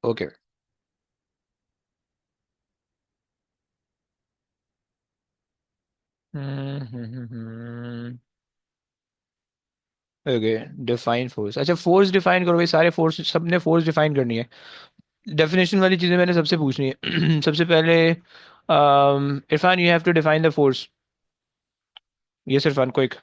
Okay. Okay, define force. अच्छा, force define करो भाई, सारे फोर्स सबने फोर्स डिफाइन करनी है। डेफिनेशन वाली चीजें मैंने सबसे पूछनी है। सबसे पहले Irfan, you have to define the force. Yes Irfan, quick.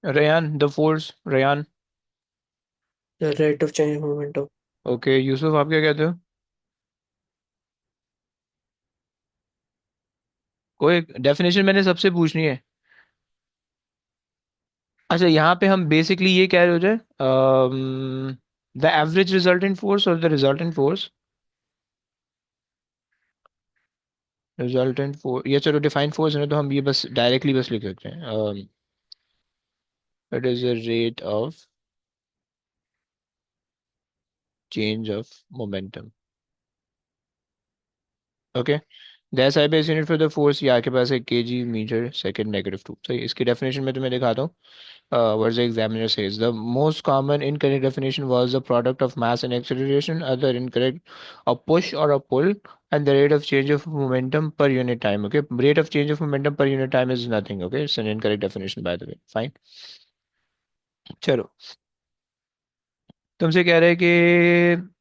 Rayan, the force, Rayan. The rate of change of momentum. Okay, Yusuf आप क्या कहते हो? कोई डेफिनेशन मैंने सबसे पूछनी है। अच्छा, यहाँ पे हम बेसिकली ये कह रहे हो जाए, द एवरेज रिजल्टेंट फोर्स और the resultant force. Resultant force, ये चलो डिफाइन फोर्स है ना, तो हम ये बस डायरेक्टली बस लिख सकते हैं। It is the rate of change of momentum. Okay, that's I base unit for the force. ये आपके पास है K G metre second negative two. सही, इसकी डेफिनेशन में तुम्हें दिखाता हूँ। what the examiner says. The most common incorrect definition was the product of mass and acceleration. Other incorrect, a push or a pull, and the rate of change of momentum per unit time. Okay, rate of change of momentum per unit time is nothing. Okay, it's an incorrect definition by the way. Fine. चलो, तुमसे कह रहे हैं कि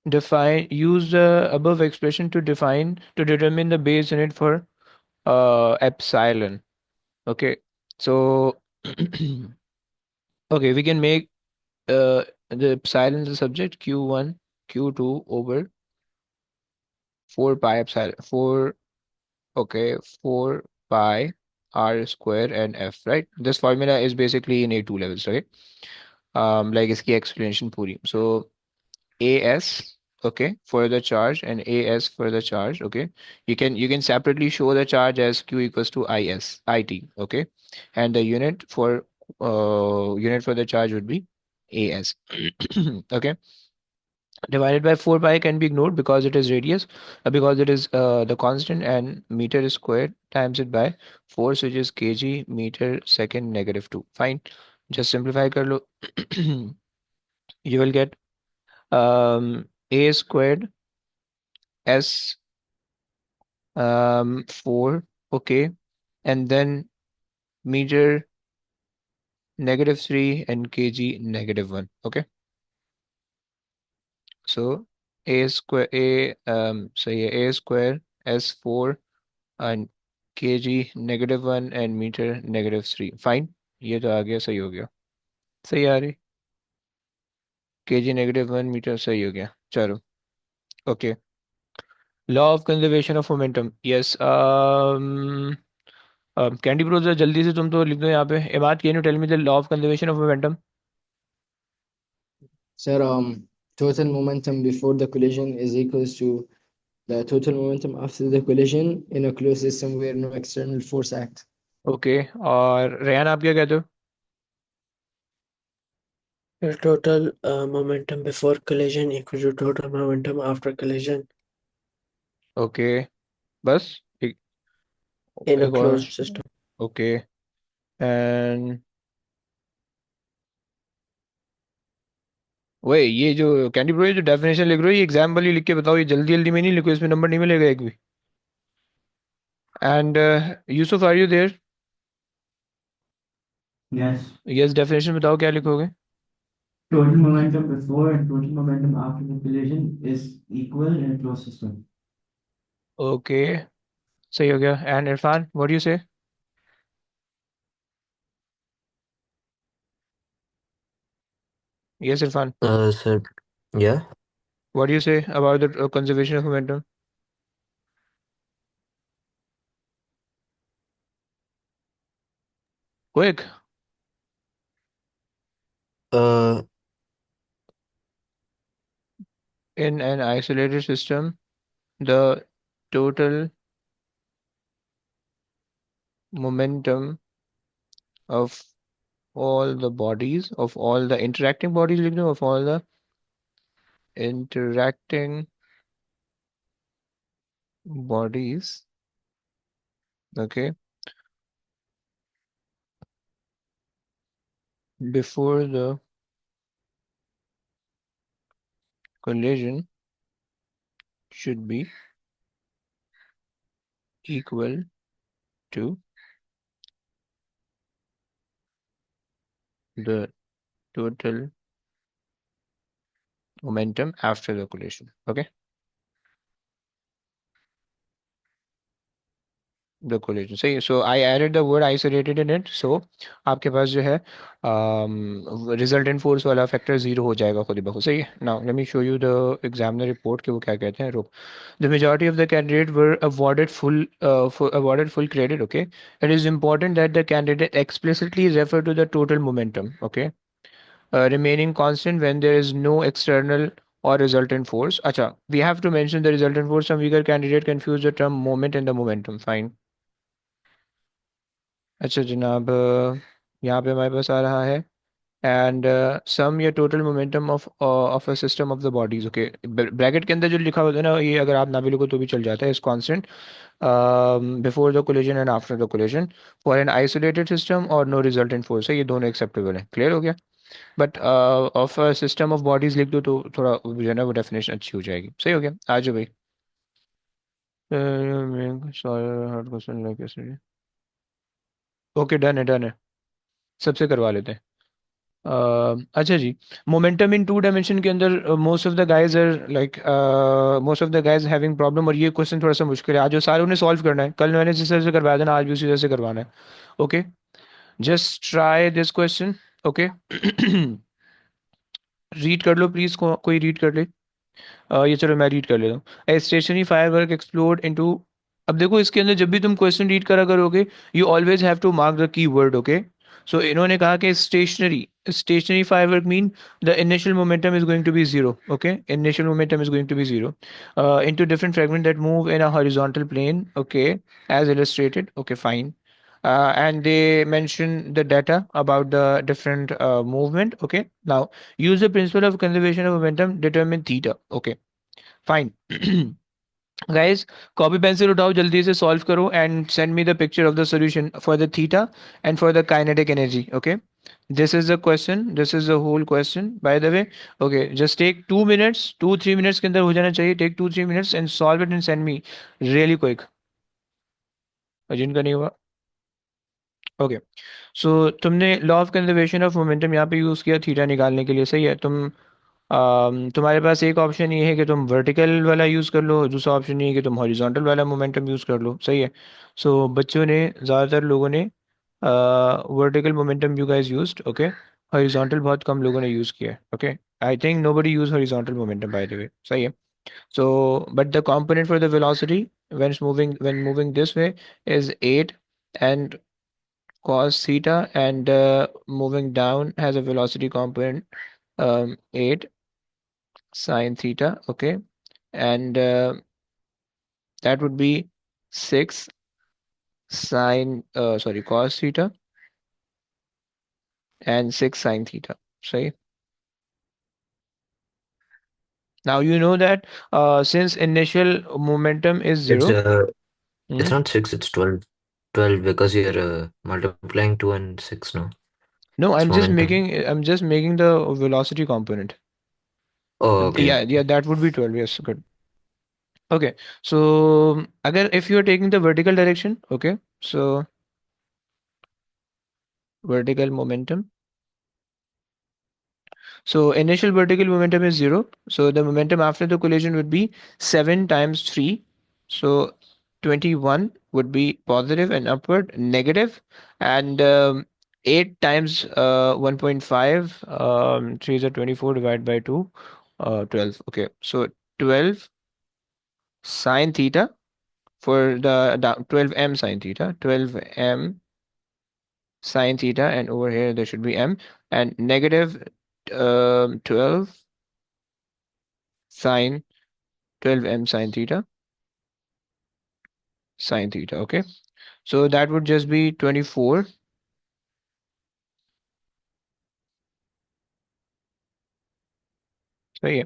define use the above expression to define to determine the base unit for epsilon. Okay, so okay, we can make the epsilon is the subject, q1 q2 over 4 pi epsilon 4. Okay, 4 pi r square and f, right? This formula is basically in A2 levels, right? Like इसकी explanation पूरी. So as, okay, for the charge, and as for the charge. Okay, you can separately show the charge as q equals to it. Okay, and the unit for the charge would be as. Okay, divided by 4 pi can be ignored because it is radius, because it is the constant, and meter is squared times it by force, which is kg meter second negative 2. Fine, just simplify kar lo. You will get a squared s 4, okay, and then meter negative 3 and kg negative 1. Okay, so a square so yeah, a square s4 and kg negative 1 and meter negative 3. Fine, ये तो आ गया, सही हो गया। सही आ रही, kg negative 1 metre, सही हो गया। चलो, okay. Law of conservation of momentum, yes. Candy bro, जरा जल्दी से तुम तो लिख दो यहाँ पे। Imad, can you tell me the law of conservation of momentum? Sir, total momentum before the collision is equals to the total momentum after the collision in a closed system where no external force acts. Okay, और रेहान आप क्या कहते हो? The total momentum before collision equal to total momentum after collision okay, बस एक, in a एक और। closed system. Okay, and वही, ये जो कैंडी ब्रो, ये जो डेफिनेशन लिख रहे हो, ये एग्जाम वाली लिख के बताओ, ये जल्दी जल्दी में नहीं लिखो, इसमें नंबर नहीं मिलेगा एक भी। And Yusuf, are you there? Yes. Yes, definition बताओ क्या लिखोगे? Total momentum before and total momentum after the collision is equal in a closed system. Okay, सही हो गया। एंड इरफान, व्हाट यू से? Yes Irfan, Sir, yeah. What you say about the conservation of momentum? Quick. Uh, In an isolated system, the total momentum of all the bodies, of all the interacting bodies, लिख दो, of all the interacting bodies, okay, before the collision should be equal to the total momentum after the collision. Okay, the collision. So I added the word isolated in it. So आपके पास जो है resultant force वाला factor 0 हो जाएगा खुद ही बखुद. सही है. Now let me show you the examiner report कि वो क्या कहते हैं. रुक. The majority of the candidates were awarded full credit. Okay, it is important that the candidate explicitly refer to the total momentum. Okay, remaining constant when there is no external or resultant force. Acha, we have to mention the resultant force. Some weaker candidate confuse the term moment and the momentum. Fine. अच्छा जनाब, यहाँ पे हमारे पास आ रहा है and some या total momentum of a system of the bodies. Okay, bracket के अंदर जो लिखा होता है ना, ये अगर आप ना भी लिखो तो भी चल जाता है. इस constant before the collision and after the collision for an isolated system और नो रिजल्टेंट फोर्स है, ये दोनों एक्सेप्टेबल है. क्लियर हो गया. But of a system of bodies लिख दो तो थोड़ा जो है ना वो डेफिनेशन अच्छी हो जाएगी. सही हो गया. आ जाओ भाई. Hard question. ओके, डन है, डन है. सबसे करवा लेते हैं. अच्छा जी. मोमेंटम इन टू डायमेंशन के अंदर most of the guys are like most of the guys having problem. और ये क्वेश्चन थोड़ा सा मुश्किल है. आज जो सारे उन्हें सॉल्व करना है. कल मैंने जिस तरह से करवाया था ना, आज भी उसी तरह से करवाना है. Okay, just try this question. Okay, read कर लो प्लीज. कोई रीड कर ले. ये चलो मैं रीड कर लेता हूँ. A stationary firework explode into. अब देखो इसके अंदर जब भी तुम क्वेश्चन रीड करा करोगे, you always have to mark the key word. Okay, so इन्होंने कहा कि stationary firework mean the initial momentum is going to be zero. Okay, initial momentum is going to be zero into different fragment that move in a horizontal plane. Okay, as illustrated. Okay, fine. And they mention the data about the different movement. Okay, now use the principle of conservation of momentum, determine theta. Okay, fine. Guys, copy pencil उठाओ, जल्दी से solve करो and send me the picture of the solution for the theta and for the kinetic energy. Okay, this is the question, this is the whole question by the way. Okay, just take 2 minutes, 2-3 minutes के अंदर हो जाना चाहिए. Take 2-3 minutes and solve it and send me really quick. जिनका नहीं हुआ. Okay, सो तुमने law of conservation of momentum यहाँ पे यूज़ किया थीटा निकालने के लिए. सही है. तुम्हारे पास एक ऑप्शन ये है कि तुम वर्टिकल वाला यूज़ कर लो, दूसरा ऑप्शन ये है कि तुम हॉरिजॉन्टल वाला मोमेंटम यूज़ कर लो. सही है. सो बच्चों ने, ज़्यादातर लोगों ने vertical momentum you guys used. Okay, horizontal बहुत कम लोगों ने यूज़ किया है. Okay, I think nobody use horizontal momentum bye the वे. सही है. So but the component for the velocity when moving this way is 8 and cos theta, and moving down has a velocity component 8 sin theta. Okay, and that would be 6 cos theta and 6 sin theta. Say, now you know that since initial momentum is it's 0. it's Mhm. not 6, it's 12. 12 because you're multiplying 2 and 6 now. No, It's momentum. I'm just making the velocity component. Oh, okay. Yeah, that would be 12. Yes, good. Okay, so again, if you are taking the vertical direction, okay, so vertical momentum. So initial vertical momentum is 0. So the momentum after the collision would be 7 times 3. So 21 would be positive and upward negative, and 8 times 1.5, 3 is a 24 divided by 2, 12. Okay, so 12 sine theta for the 12 m sine theta, 12 m sine theta, and over here there should be m, and negative 12 sine 12 m sine theta sine theta. Okay, so that would just be 24. So yeah,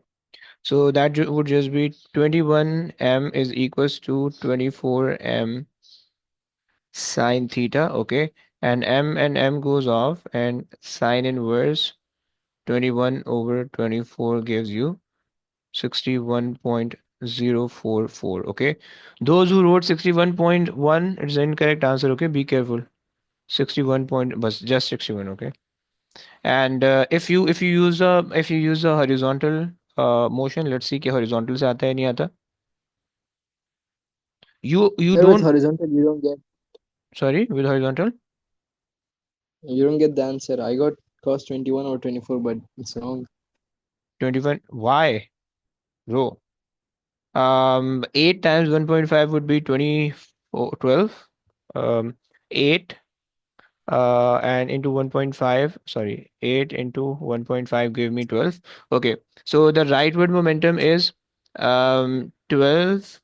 so that would just be 21 m is equals to 24 m sine theta. Okay, and m goes off, and sine inverse 21 over 24 gives you 61.044. Okay, those who wrote 61.1, it's the incorrect answer. Okay, be careful. 61 point, but just 61. Okay, and if you use a horizontal motion, let's see कि horizontal से आता है नहीं आता. You Yeah, with don't. horizontal, Sorry, with horizontal. you don't get the answer. I got cos 21 or 24, but it's wrong. 21. Why? Bro. 8 times 1.5 would be 12. 8 and into 1.5, sorry, 8 into 1.5 give me 12. Okay, so the rightward momentum is 12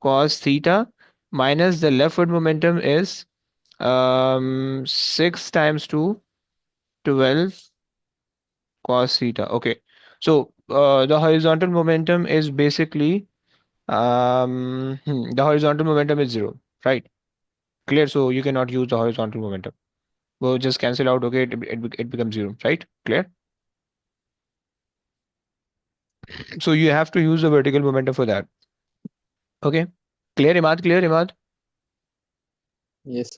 cos theta minus the leftward momentum is 6 times 2, 12 cos theta. Okay, so the horizontal momentum is basically the horizontal momentum is 0, right? Clear, so you cannot use the horizontal momentum. We'll just cancel out. Okay, it becomes 0, right? Clear. So you have to use the vertical momentum for that. Okay, clear, Imad? Clear, Imad? Yes.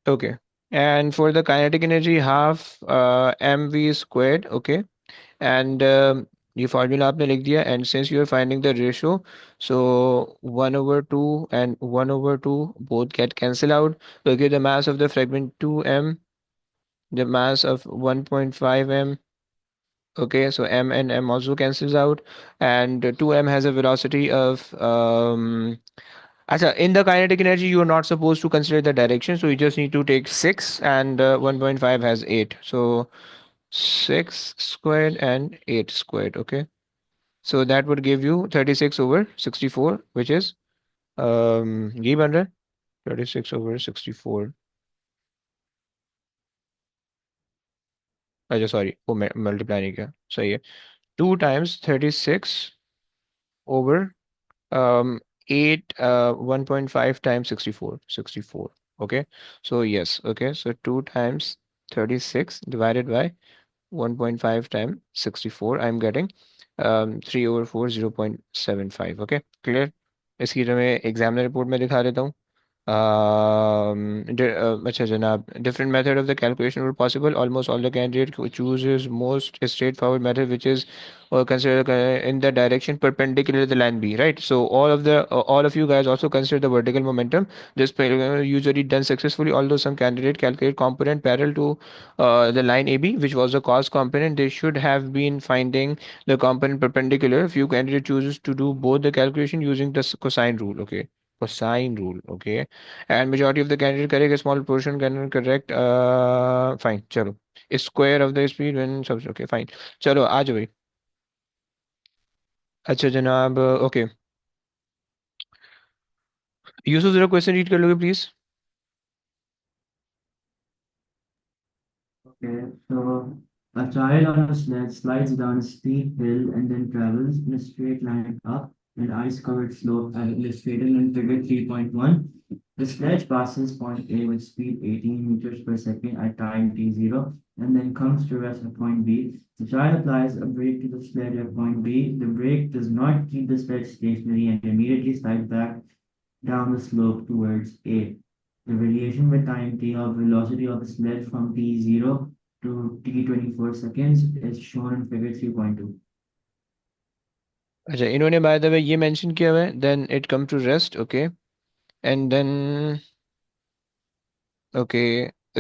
Okay, and for the kinetic energy, half mv squared. Okay, and ये formula आपने लिख दिया, and since you are finding the ratio, so 1 over 2 and 1 over 2 both get cancelled out. So give the mass of the fragment 2m, the mass of 1.5 m. Okay, so m and m also cancels out, and 2m has a velocity of Acha, in the kinetic energy, you are not supposed to consider the direction, so you just need to take 6, and 1.5 has 8. So 6 squared and 8 squared. Okay, so that would give you 36 over 64, which is ये बन रहा है 36 over 64. अच्छा sorry, वो multiply नहीं किया, सही है. 2 times 36 over 8 1.5 times 64. Okay, so yes. Okay, so 2 times 36 divided by 1.5 times 64, I'm getting 3 over 4 0.75. Okay, clear. इसकी जो मैं एग्जामिनर रिपोर्ट में दिखा देता हूँ. अच्छा जनाब, different method of the calculation were possible. Almost all the candidate who chooses most straightforward method, which is or consider in the direction perpendicular to the line B, right? So all of you guys also consider the vertical momentum. This usually done successfully, although some candidate calculate component parallel to the line AB, which was the cos component. They should have been finding the component perpendicular. Few candidate chooses to do both the calculation using the cosine rule. Okay, cosine rule. Okay, and majority of the candidate correct, a small portion candidate correct. Fine, चलो. Square of the speed when subs. Okay, fine. चलो आ जाओ भाई. अच्छा जनाब, okay. Yusuf जरा question read कर लोगे please. Okay, so a child on a sled slides down a steep hill and then travels in a straight line up an ice-covered slope as illustrated in figure 3.1. The sledge passes point A with speed 18 meters per second at time t0 and then comes to rest at point B. The child applies a brake to the sled at point B. The brake does not keep the sled stationary and immediately slides back down the slope towards A. The variation with time t of velocity of the sled from t0 to t 24 seconds is shown in figure 3.2. अच्छा, इन्होंने bye the वे ये mention किया हुआ है, then it come to rest. Okay, and then okay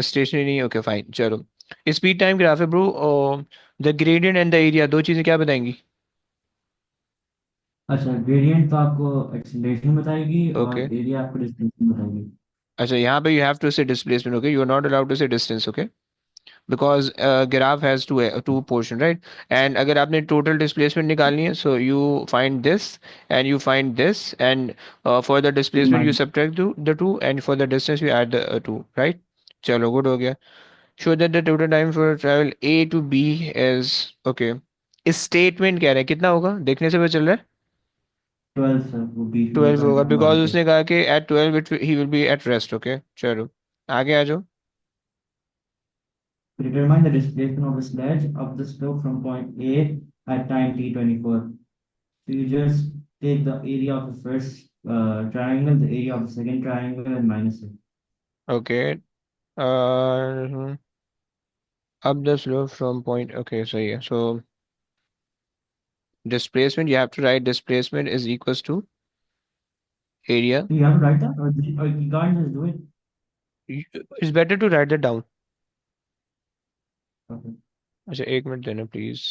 stationary नहीं. Okay fine, चलो. Speed time graph है bro. The gradient and the area, दो चीजें क्या बताएंगी? अच्छा, ग्रेडियंट तो आपको एक्सीलरेशन बताएगी ओके, और एरिया आपको डिस्टेंस बताएगी. अच्छा यहाँ पे you have to say displacement. Okay, you are not allowed to say distance. Okay, because graph has two portion, right? And अगर आपने total displacement निकालनी है, so you find this and you find this, and for the displacement you subtract the two, and for the distance you add the two, right? चलो good हो गया. Show that the total time for travel A to B is okay. इस statement कह रहे हैं कितना होगा, देखने से पता चल रहा है 12 सर, वो बीच में 12 होगा, कंफर्म बिकॉज बात है. उसने कहा कि at 12 he will be at rest. Okay, चलो आगे आ जाओ. Determine the displacement of the sledge up the slope from point A at time t24. So you just take the area of the first triangle, the area of the second triangle, and minus it. Okay. Uh, up the slope from point. Okay, so yeah. So displacement, you have to write displacement is equals to area. So you have to write that, or you can't just do it. It's better to write that down. Okay. अच्छा एक minute देना please.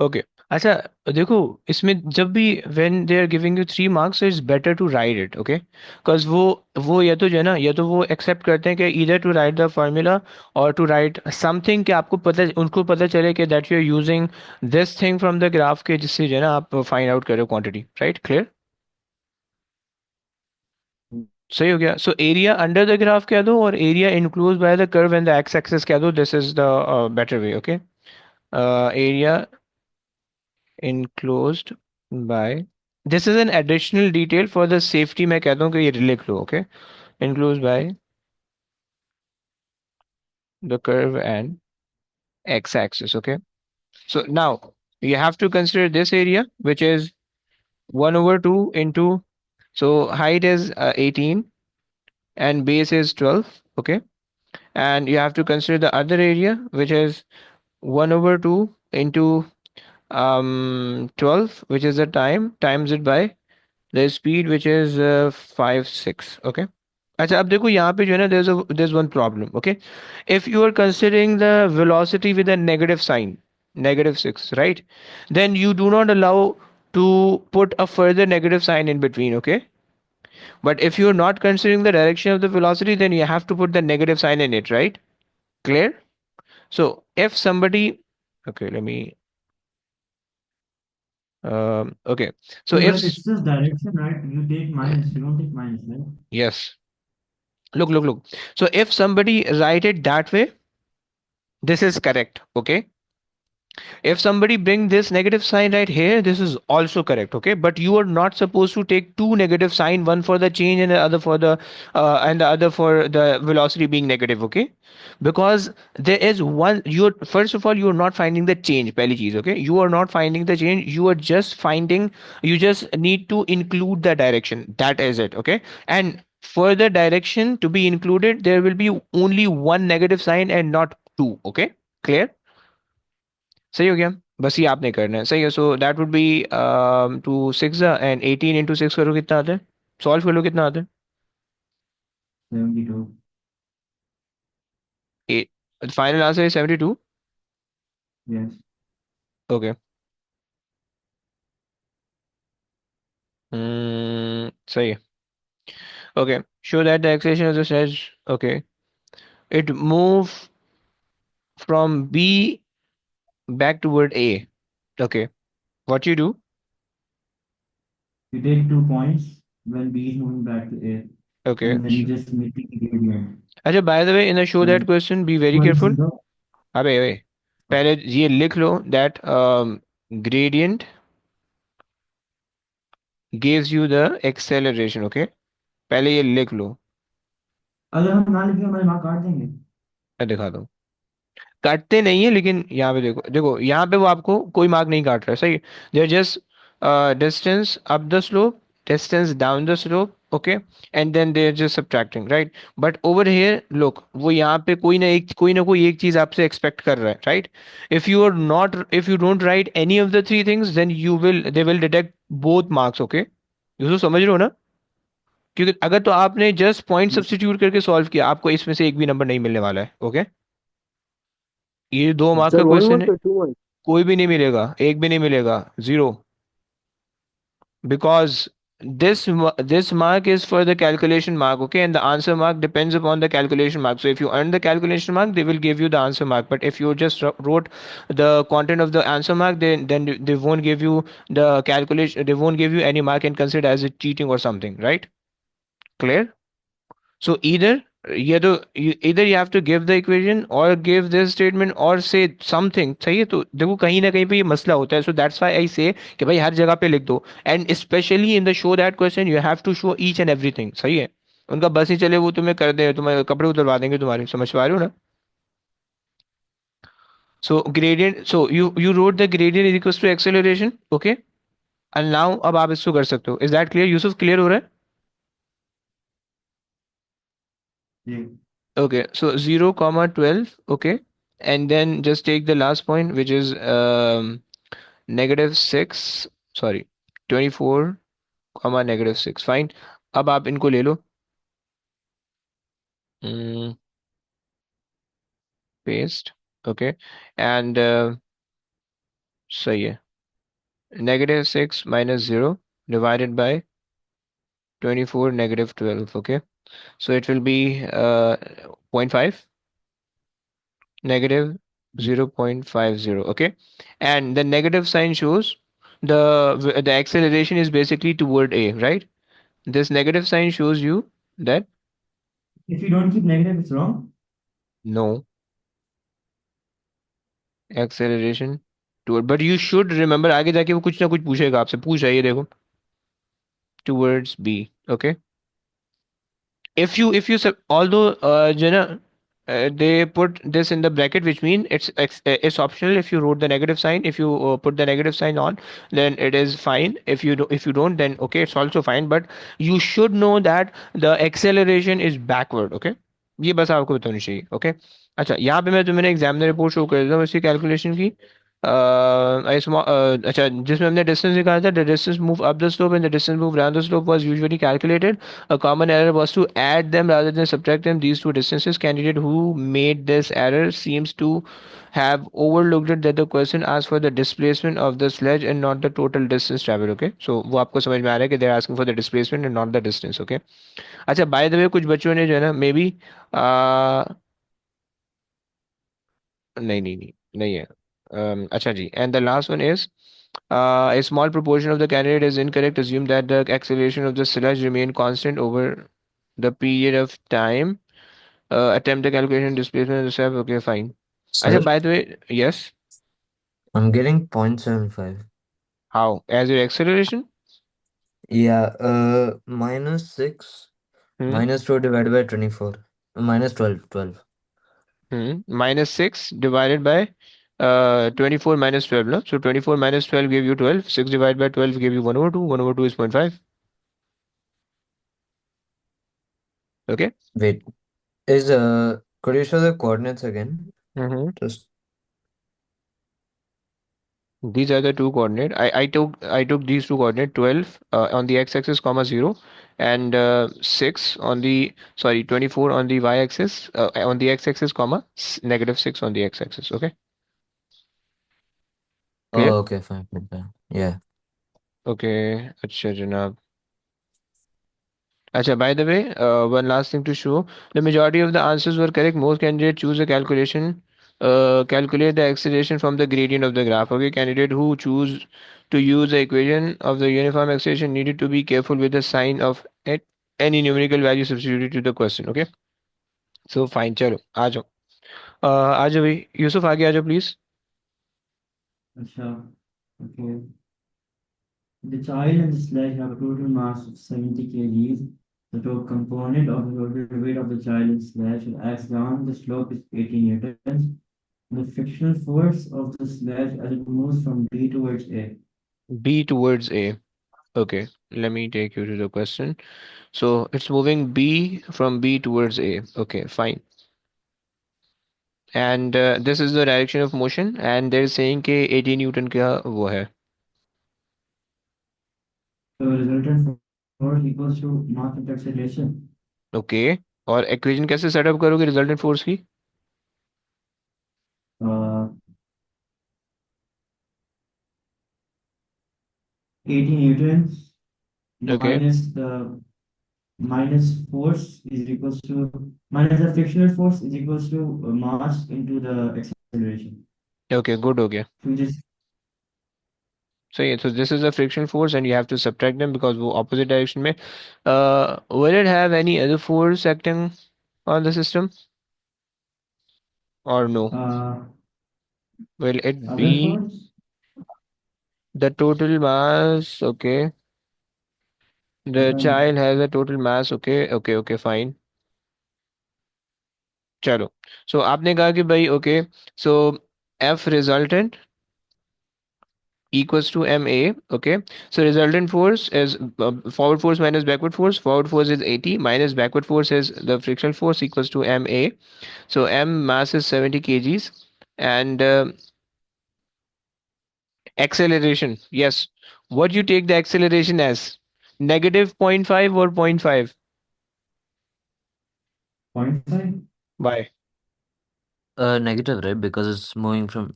Okay. अच्छा देखो इसमें जब भी when they are giving you 3 marks it's better to write it. Okay because वो या तो जो है ना या तो वो एक्सेप्ट करते हैं कि इधर टू राइट द फार्मूला और टू राइट समथिंग कि आपको पता उनको पता चले कि that you are using this thing from the graph के जिससे जो है ना आप फाइंड आउट करो क्वांटिटी. Right clear. सही हो गया. So area under the graph कह दो और area enclose by the curve and the X axis कह दो. This is the better way. Okay area enclosed by, this is an additional detail for the safety. मैं कहता हूँ कि ये लिख लो. Okay, enclosed by the curve and x-axis. Okay, so now you have to consider this area which is 1 over 2 into, so height is 18 and base is 12. Okay, and you have to consider the other area which is 1 over 2 into 12, which is the time, times it by the speed which is 5 6. Okay. अच्छा अब देखो यहाँ पे जो है ना there's one problem. Okay, if you are considering the velocity with a negative sign, -6, right, then you do not allow to put a further negative sign in between. Okay, but if you're not considering the direction of the velocity, then you have to put the negative sign in it. Right, clear. So if somebody, okay, let me okay, so So, if but it's just direction, right? You take minus, you don't take minus, right? yes, look, so if somebody write it that way, this is correct. Okay, if somebody bring this negative sign right here, this is also correct. Okay, but you are not supposed to take two negative sign, one for the change and the other for the and the other for the velocity being negative. Okay, because there is one, you're first of all you're not finding the change पहली चीज. Okay, you are not finding the change, you are just finding, you just need to include the direction, that is it. Okay, and for the direction to be included there will be only one negative sign and not two. Okay, clear. सही हो गया. बस ये आपने करना है. सही है. सो that would B 2 6 and 18 into 6 करो कितना आता है. सॉल्व कर लो कितना आता है. 72. फाइनल आंसर है 72. Yes. ओके. सही है. Okay. Show that the acceleration of the sledge. Okay. It move from B back toward A. Okay. What you do. You take 2 points when B is moving back to A, okay. and then you just make the gradient. अच्छा bye the way in the show that And question be very equal careful. 0. अबे ओए पहले ये लिख लो that gradient gives you the acceleration. Okay, पहले ये लिख लो. अगर हम ना लिखें हमारे मार्क काट देंगे. मैं दिखा दूँ. काटते नहीं है लेकिन यहाँ पे देखो देखो यहाँ पे वो आपको कोई मार्क नहीं काट रहा है. सही. There just distance up the slope distance down the slope, okay, and then they're just subtracting, right? But over here, look, वो यहाँ पे कोई ना कोई एक चीज आपसे expect कर रहा है, right? If you don't write any of the three things, then they will deduct both marks, okay? Yusuf समझ रहे हो ना? क्योंकि अगर तो आपने जस्ट पॉइंट सब्स्टिट्यूट करके सॉल्व किया, आपको इसमें से एक भी नंबर नहीं मिलने वाला है, ओके? ये 2 मार्क का Sir, one क्वेश्चन mark है, or 2 marks? कोई भी नहीं मिलेगा, एक भी नहीं मिलेगा, zero, because this mark is for the calculation mark, okay, and the answer mark depends upon the calculation mark. So if you earn the calculation mark, they will give you the answer mark, but if you just wrote the content of the answer mark, then they won't give you the calculation, they won't give you any mark and consider as a cheating or something, right? Clear? So either you have to give the equation or give this statement or say something, सही है? तो देखो कहीं ना कहीं पे ये मसला होता है, so that's why I say कि भाई हर जगह पे लिख दो, and especially in the show that question you have to show each and everything, सही है? उनका बस ही चले, वो तुम्हें कर दे, तुम्हें कपड़े उतरवा देंगे तुम्हारे, समझ पा रहे हो ना? So you wrote the gradient is equals to acceleration, okay, and now अब आप इसको कर सकते हो. Is that clear? Yusuf clear हो रहा है? Yeah. Okay, so 0 comma 12, okay, and then just take the last point, which is -6, sorry, 24 comma -6, fine. अब आप इनको ले लो, पेस्ट, ओके, एंड सही है, -6 minus 0 divided by 24 -12, okay, so it will be 0.5 negative 0.50, okay, and the negative sign shows the acceleration is basically toward a, right? This negative sign shows you that If you don't keep negative, it's wrong. no acceleration toward, but you should remember आगे जाके वो कुछ ना कुछ पूछेगा आपसे, पूछ रहा है ये देखो, towards b, okay. Although Jenna, they put this in the bracket, which means it's optional. If you wrote the negative sign, if you put the negative sign on, then it is fine. If you don't, then okay, it's also fine. But you should know that the acceleration is backward, okay? ये बस आपको बतानी चाहिए, okay? अच्छा, यहाँ पे मैं तुम्हें एग्जामिनर रिपोर्ट शो कर देता हूँ इसकी कैलकुलेशन की. अच्छा, जिसमें हमने डिस्टेंस निकाला था, the distance move up the slope and the distance move down the slope was usually calculated. A common error was to add them rather than subtract them. These two distances. Candidate who made this error seems to have overlooked it that the question asked for the displacement of the sledge and not the total distance traveled. Okay, so वो आपको समझ में आ रहा है कि they're asking for the displacement and not the distance. Okay. अच्छा, by the way, कुछ बच्चों ने जो है ना, मे बी नहीं नहीं नहीं नहीं है. अच्छा जी, and the last one is a small proportion of the candidate is incorrect. Assume that the acceleration of the sledge remain constant over the period of time. Attempt the calculation displacement of the step. Okay, fine. Acha, Sir, by the way, yes. I'm getting 0.75. How? As your acceleration? Yeah, -6 Hmm. -2 divided by 24. -12. -6 divided by 24 minus 12. No? So 24 minus 12 give you 12. 6 divided by 12 give you 1/2. 1/2 is 0.5. Okay. Wait, could you show the coordinates again? Mm-hmm. Just These are the two coordinate. I took these two coordinate, 12 on the x-axis comma 0, and 6 on the, sorry, 24 on the y-axis, on the x-axis comma -6 on the x-axis. Okay, clear? oh, okay, fine. Yeah. Okay, अच्छा जनाब. Acha, by the way, one last thing to show. The majority of the answers were correct. Most candidates choose a calculate the acceleration from the gradient of the graph. Okay, candidate who choose to use the equation of the uniform acceleration needed to be careful with the sign of any numerical value substituted to the question. Okay, so fine. चलो आ जाओ. आ जाओ भाई, यूसुफ आगे आ जाओ please. Acha. Okay. The child and the sledge have a total mass of 70 kgs. The total component of the total weight of the child and sledge will act down the slope is 80 newtons. The frictional force of the sledge as it moves from B towards A. B towards A. Okay, let me take you to the question. So it's moving B from B towards A. Okay, fine. And this is the direction of motion, and they're saying कि 80 Newton का वो है. So resultant force equals to mass into acceleration. Okay. और equation कैसे setup करोगे resultant force की? Uh, 80 newtons Okay. minus the minus force is equals to minus the frictional force is equals to mass into the acceleration. Okay, good हो गया. So we just So yeah, so this is a friction force and you have to subtract them because वो opposite direction में. Will it have any other force acting on the system or no? uh, Will it other be force. the total mass? Okay. The Uh, child has a total mass. Okay, okay, okay, fine. चलो. So आपने कहा कि भाई okay. So F resultant equals to ma. Okay, so resultant force is forward force minus backward force. Forward force is 80 minus backward force is the frictional force equals to ma. So m mass is 70 kgs. And acceleration, yes, what you take the acceleration as? Negative zero point 0.5 or zero point 0.5? 0.5. Why? Negative, right? Because it's moving from.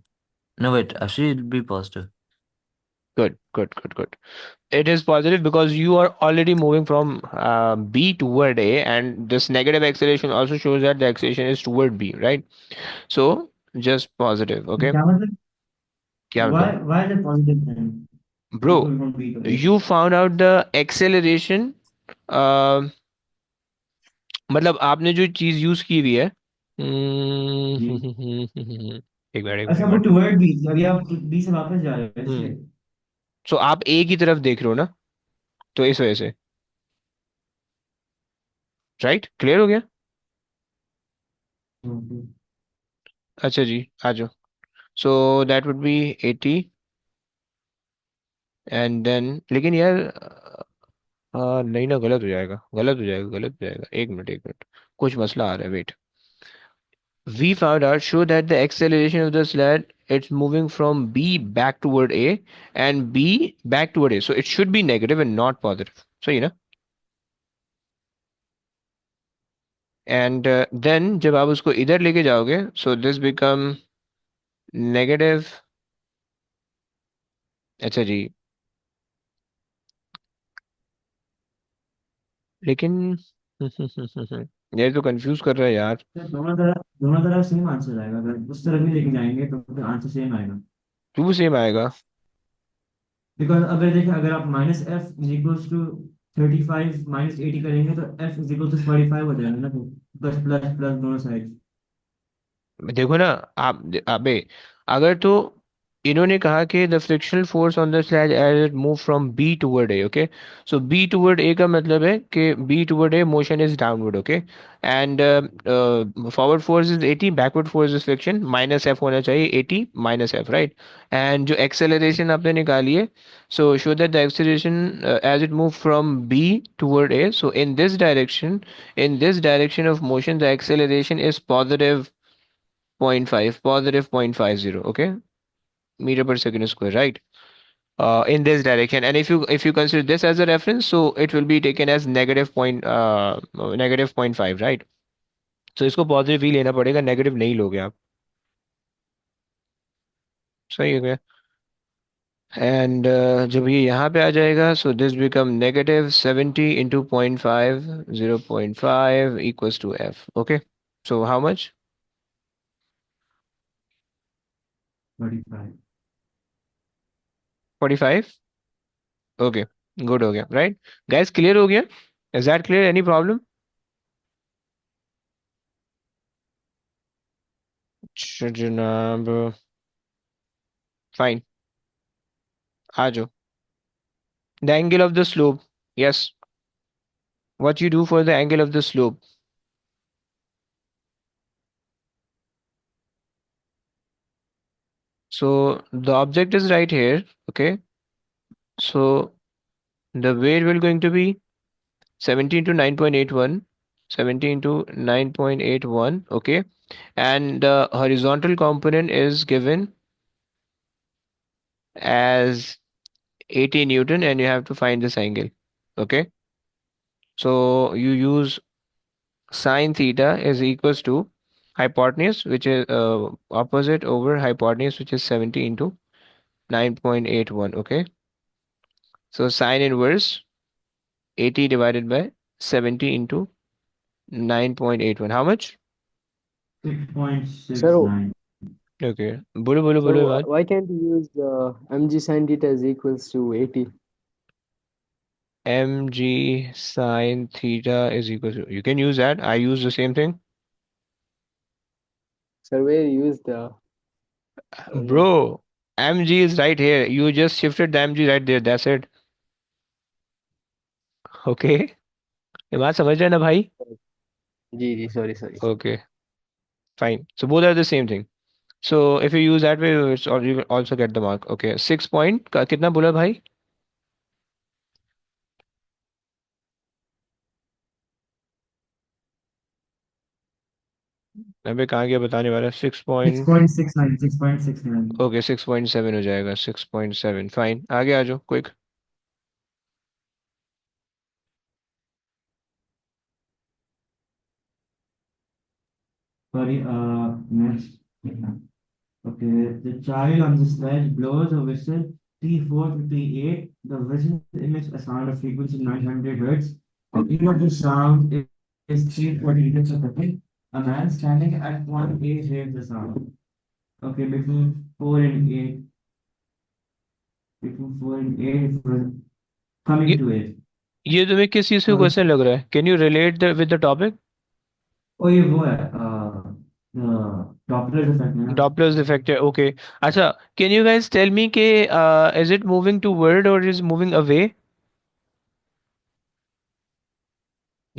No, wait. Actually, it'll be positive. Good, good, good, good. It is positive because you are already moving from B toward A, and this negative acceleration also shows that the acceleration is toward B, right? So just positive, okay? क्या मतलब? क्या मतलब? Why is it positive then? Bro, Equal from B to A. you found out the acceleration. uh, मतलब आपने जो चीज use की हुई है. जी. एक मिनट, एक मिनट, एक अच्छा वो मिनट. टुवर्ड बी अभी आप बी से वापस जा रहे हो हम्म. इसलिए. सो आप ए की तरफ देख रहे हो ना, तो इस वजह से. राइट, क्लियर हो गया? Okay. अच्छा जी, आ जाओ. So that would be 80. And then लेकिन यार नहीं ना, गलत हो जाएगा, गलत हो जाएगा, गलत हो जाएगा. एक मिनट, एक मिनट. कुछ मसला आ रहा है, wait. We found out show that the acceleration of the sled, it's moving from B back toward A and B back toward A. So it should be negative and not positive. So you know. And then जब आप उसको इधर लेके जाओगे, so this become negative. अच्छा जी. लेकिन ये तो कंफ्यूज कर रहा है यार. तो दोनों तरफ सेम आंसर आएगा अगर उस तरफ भी लेके जाएंगे तो फिर आंसर सेम आएगा. टू सेम आएगा. बिकॉज अगर देखें अगर आप minus F is equals to 35 minus 80 करेंगे तो एफ इज इक्वल टू 45 हो जाएगा ना तो प्लस प्लस प्लस दोनों साइड. देखो ना, आप अबे, अगर तो इन्होंने कहा कि the frictional force on the sledge as it move from B toward A. Okay, so B toward A का मतलब है कि B toward A motion is downward. Okay, and forward force is 80, backward force is friction, minus F होना चाहिए 80 minus F, right? And जो acceleration आपने निकाली है, so show that the acceleration as it moved from b toward a, so in this direction, in this direction of motion, the acceleration is positive 0.5, positive 0.50, okay, meter per second square, right? In this direction, and if you consider this as a reference, so it will be taken as negative 0.5, right? So इसको positive ही लेना पड़ेगा, negative नहीं लोगे आप. सही हो गया. And जब ये यहाँ पे आ जाएगा, so this become negative 70 into 0.5, 0.5 equals to f. Okay, so how much? 35. 45. Okay, good हो गया, right? Guys, clear हो गया? Is that clear? Any problem? अच्छा जनाब, फाइन, आ जाओ. The angle of the slope, yes, what you do for the angle of the slope? So the object is right here. Okay, so The weight will going to be 17 to 9.81, 17 to 9.81, okay? And the horizontal component is given as 80 Newton, and you have to find this angle, okay? So you use sine theta is equals to hypotenuse, which is opposite over hypotenuse, which is 70 into 9.81, okay? So sine inverse 80 divided by 70 into 9.81. How much? Sir, 6.69. Okay. Bolo, So Imad. why can't you use mg sin theta is equals to 80? Mg sine theta is equal to. You can use that. I use the same thing. Sir, where you use the Bro, mg is right here. You just shifted the mg right there. That's it. Okay. Imad समझ रहे हैं ना भाई? जी sorry sorry sir. Okay. Fine. So both are the same thing. So if you use that way, you will also get the mark. Okay. 6 point का कितना बोला भाई? अबे कहाँ गया बताने वाला? 6 पॉइंट 6.69. 6.69. ओके 6.7 हो जाएगा 6.7 फाइन आगे आ जाओ quick Sorry, next. Okay, the child on the sledge blows a whistle T4 to T8. The whistle emits a sound of frequency 900 hertz. The peak of the sound is 340 meters per second. A man standing at point A hears the sound. Okay, between 4 and 8. Between 4 and 8, it was coming ये to it. ये तुम्हें किस चीज़ का So, question लग रहा है can you relate with the topic oh, ये वो है, Doppler effect है ना? डॉपलर्स इफेक्ट है ओके अच्छा can you guys tell me के इज इट मूविंग टूवर्ड और is moving away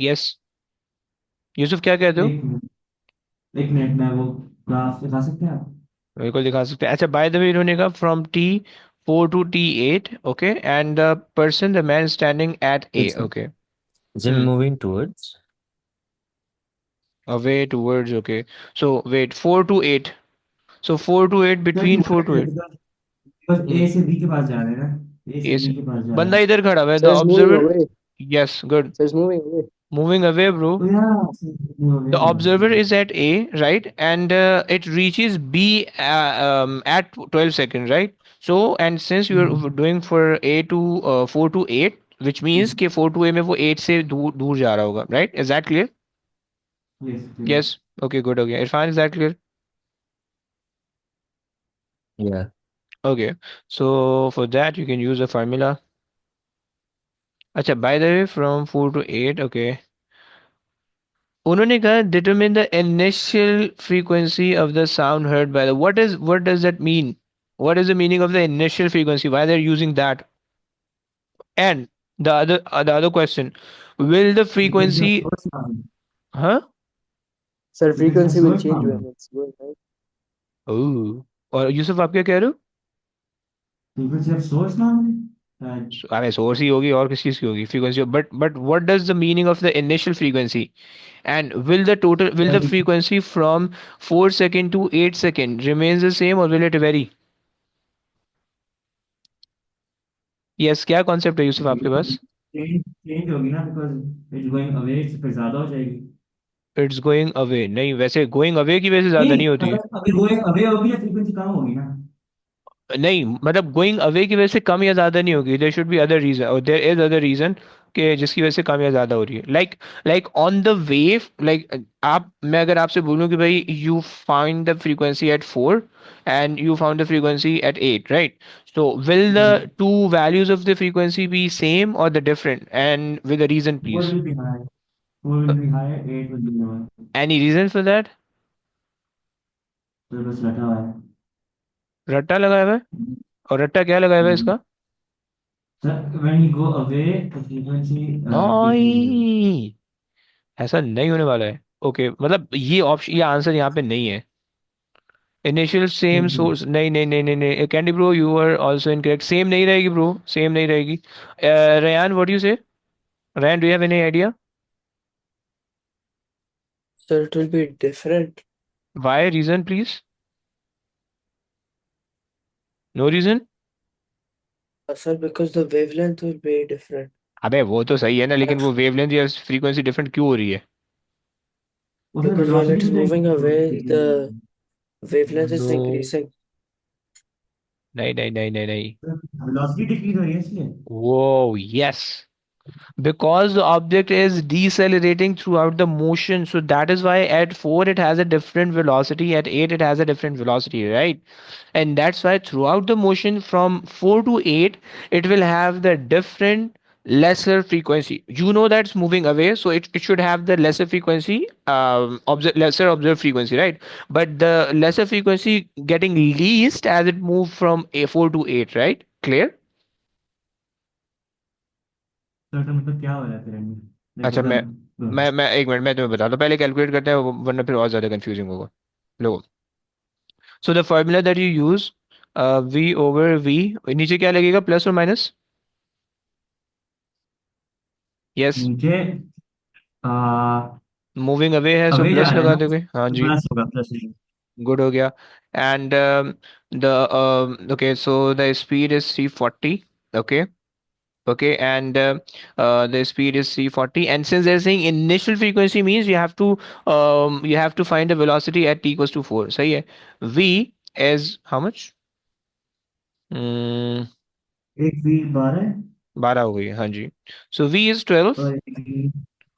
yes Yusuf क्या कहते हो एक मिनट में वो ग्राफ दिखा सकते हैं आप? बिल्कुल दिखा सकते हैं अच्छा बाय द वे इन्होंने कहा from T4 to T8 okay and the person the man standing at A It's okay is it moving towards? away towards okay so wait 4 to 8 so 4 to 8 sir between 4 to 8 बस ए hmm. से B के पास जा रहे हैं ना, ए से Yes. B के पास जा रहे बंदा हैं। इधर खड़ा हुआ है the Sir, it's moving observer away. yes good Sir, it's moving away. moving away bro तो यार the observer is at A right and it reaches B at 12 seconds right so and since you are doing for A to 4 to 8 which means कि 4 to A में वो 8 से दूर दूर जा रहा होगा right is that clear yes yes okay good हो गया Irfan is that clear Yeah. okay so for that you can use the formula अच्छा by the way from 4 to 8 okay उन्होंने कहा determine the initial frequency of the sound heard by the what does that mean what is the meaning of the initial frequency why they're using that and the other question will the frequency of frequency source नाम है, huh Sir, frequency of frequency will source change नाम है, when it's going right. oh और यूसुफ आप क्या कह रहे हो फ्रीक्वेंसी ऑफ सोर्स नाम है शायद। अरे सोर्स ही होगी और किस चीज की होगी frequency but what does the meaning of the initial frequency and will the frequency from 4 second to 8 second remains the same or will it vary yes क्या कॉन्सेप्ट है यूसुफ आपके पास चेंज चेंज होगी ना, बिकॉज इट्स गोइंग अवे से फिर ज्यादा हो जाएगी। इट्स गोइंग अवे नहीं वैसे गोइंग अवे की वजह से ज्यादा नहीं, नहीं होती है अगर अभी गोइंग अवे होगी ना, फ्रीक्वेंसी कम होगी ना। नहीं मतलब गोइंग अवे की वजह से कम या ज्यादा नहीं होगी there should be other reason और देयर इज अदर रीजन कि जिसकी वजह से कम या ज्यादा हो रही है like on the wave like आप मैं अगर आपसे बोलूं कि भाई you find the frequency at 4 and you found the frequency at 8 right so will the two values of the frequency be same or the different and with a reason for please will be high, four will be high, eight will be lower. any reason for that तो बस रखा हुआ है। रट्टा लगाया हुआ है और रट्टा क्या लगाया हुआ है इसका sir when you go away the frequency decreases. नहीं ऐसा नहीं होने वाला है ओके मतलब ये ऑप्शन ये आंसर यहाँ पे नहीं है इनिशियल सेम सोर्स, नहीं नहीं नहीं नहीं नहीं, candy bro you are also incorrect, same नहीं रहेगी ब्रो, सेम नहीं रहेगी। Rayan what you say? Rayan do you have any idea? So it will be different. Why, reason please? No reason? Sir, because the wavelength will be different. अबे वो तो सही है ना, लेकिन At- वो वेवलेंथ या फ्रीक्वेंसी डिफरेंट क्यों हो रही है? उसमें Because when it velocity is भी moving away, the देखिए, wavelength is नो, increasing. नहीं नहीं नहीं नहीं नहीं। वेलोसिटी डिक्रीज हो रही है इसलिए। वो yes, because the object is decelerating throughout the motion, so that is why at 4 it has a different velocity, at 8 it has a different velocity, right? And that's why throughout the motion from 4 to 8 it will have the different lesser frequency. You know that's moving away, so it should have the lesser frequency, lesser observed frequency, right? But the lesser frequency getting least as it move from A4 to 8, right? Clear? तो मतलब क्या हो रहा है फिर and में? Like अच्छा, मैं मतलब मैं मैं एक मिनट, मैं तुम्हें बताता हूँ, पहले कैलकुलेट करते हैं, वरना फिर और ज़्यादा कंफ्यूजिंग होगा। लो, so the formula that you use, v over v, नीचे क्या लगेगा, प्लस और माइनस? यस, नीचे मूविंग अवे है, सो अवे जा प्लस रहा है लगा ना, दोगे, हाँ जी। प्लस होगा प्लस। गुड हो गया। And the okay, so the speed is 340, okay. Okay, and the speed is 340, and since they're saying initial frequency means you have to find the velocity at t equals to 4, सही है? V is how much? Hmm, एक भी 12 12 हो गई, हाँ जी। So V is 12, और एक भी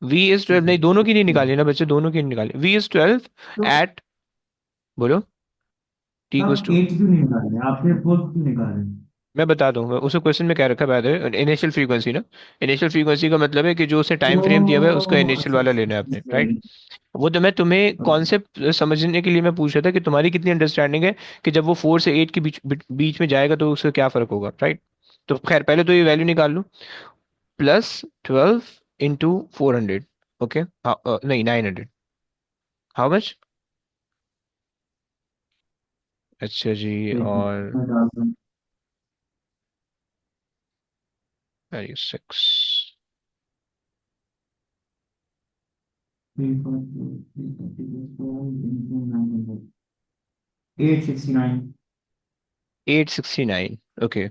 V is 12, नहीं दोनों की नहीं निकाली ना बच्चे, दोनों की नहीं निकाली, V is 12 तो at, बोलो, t equals आप to, एट क्यों नहीं निकाल रहे हैं? आपने फोर क्यों निकाल रहे हैं? मैं बता दूं, उसको क्वेश्चन में क्या रखा है, इनिशियल फ्रीक्वेंसी ना। इनिशियल फ्रीक्वेंसी का मतलब है कि जो उसने टाइम फ्रेम दिया हुआ है उसका ओह इनिशियल अच्छा वाला अच्छा लेना है अच्छा आपने, अच्छा, राइट? वो तो मैं तुम्हें कॉन्सेप्ट समझने के लिए मैं पूछ रहा था कि तुम्हारी कितनी अंडरस्टैंडिंग है कि जब वो 4 से 8 के बीच बीच में जाएगा तो उसका क्या फर्क होगा, राइट? तो खैर पहले तो ये वैल्यू निकाल लो, +12 × 400, ओके, हाँ, नहीं 900, हाउ मच? अच्छा जी, एक मिनट, और मैं डालता हूँ। 6, 869। 869, ओके।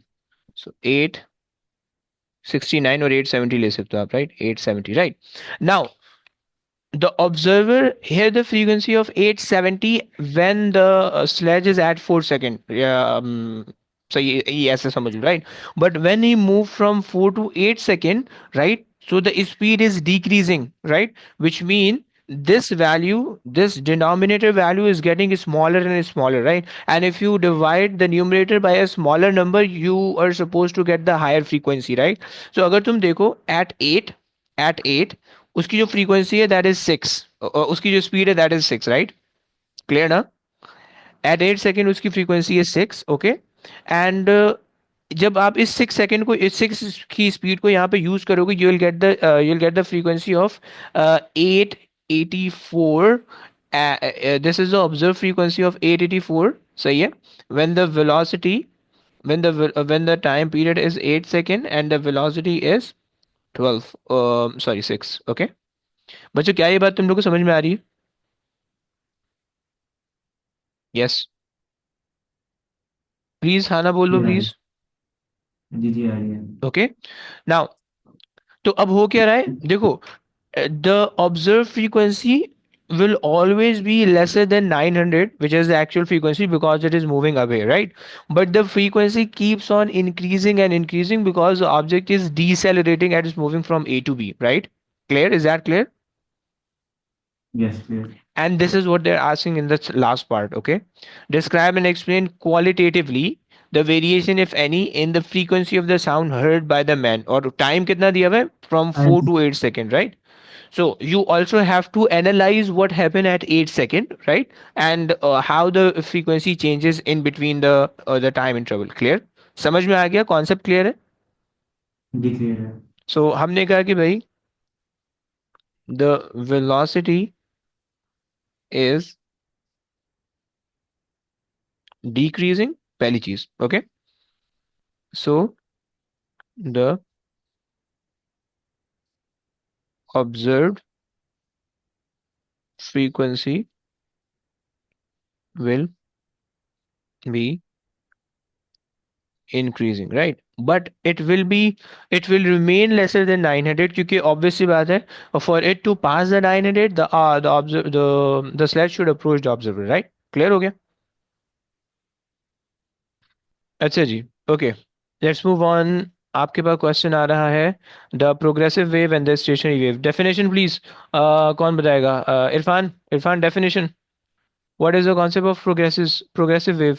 सो 869 और 870 ले सकते हो आप, right? 870, right? Now the observer hear the frequency of 870 when the sledge is at 4 second, yeah, so ये ऐसे समझ लो, right? But when he move from 4 to 8 second, right, so the speed is decreasing, right? Which mean this value, this denominator value is getting smaller and smaller, right? And if you divide the numerator by a smaller number you are supposed to get the higher frequency, right? So अगर तुम देखो at 8 उसकी जो frequency है that is 6, उसकी जो speed है that is 6, right? Clear ना? एट 8 सेकेंड उसकी फ्रीक्वेंसी है 6, ओके। एंड जब आप इस 6 सेकेंड को, इस 6 की स्पीड को यहाँ पे यूज करोगे, you will get the frequency of 884, this is the observe frequency of 884, सही है? When the velocity, when the time period is 8 second and the velocity is 12, sorry 6, okay। बच्चों क्या ये बात तुम लोग को समझ में आ रही है? यस, प्लीज हाँ ना बोल दो ये आ रही प्लीज। है, जी जी आ रही है। ओके, नाउ तो अब हो क्या रहा है देखो, the observed frequency will always be lesser than 900, which is the actual frequency because it is moving away, right? But the frequency keeps on increasing and increasing because the object is decelerating and is moving from A to B, right? Clear? Is that clear? Yes clear. And this is what they're asking in the last part, okay? Describe and explain qualitatively the variation, if any, in the frequency of the sound heard by the man. Or time कितना दिया हुआ है? From 4 to 8 second, right? So you also have to analyze what happened at 8 second, right? And how the frequency changes in between the time interval. Clear? समझ में आ गया? Concept clear है? जी clear है। So हमने कहा कि भाई the velocity is decreasing, पहली चीज. Okay, so the observed frequency will be increasing, right? But it will remain lesser than 900, क्योंकि obviously बात है, for it to pass the 900, the sledge should approach the observer, right? Clear हो गया? अच्छा जी. Okay, let's move on. आपके पास question आ रहा है, the progressive wave and the stationary wave. Definition please. कौन बताएगा? Irfan. Irfan, definition. What is the concept of progressive wave?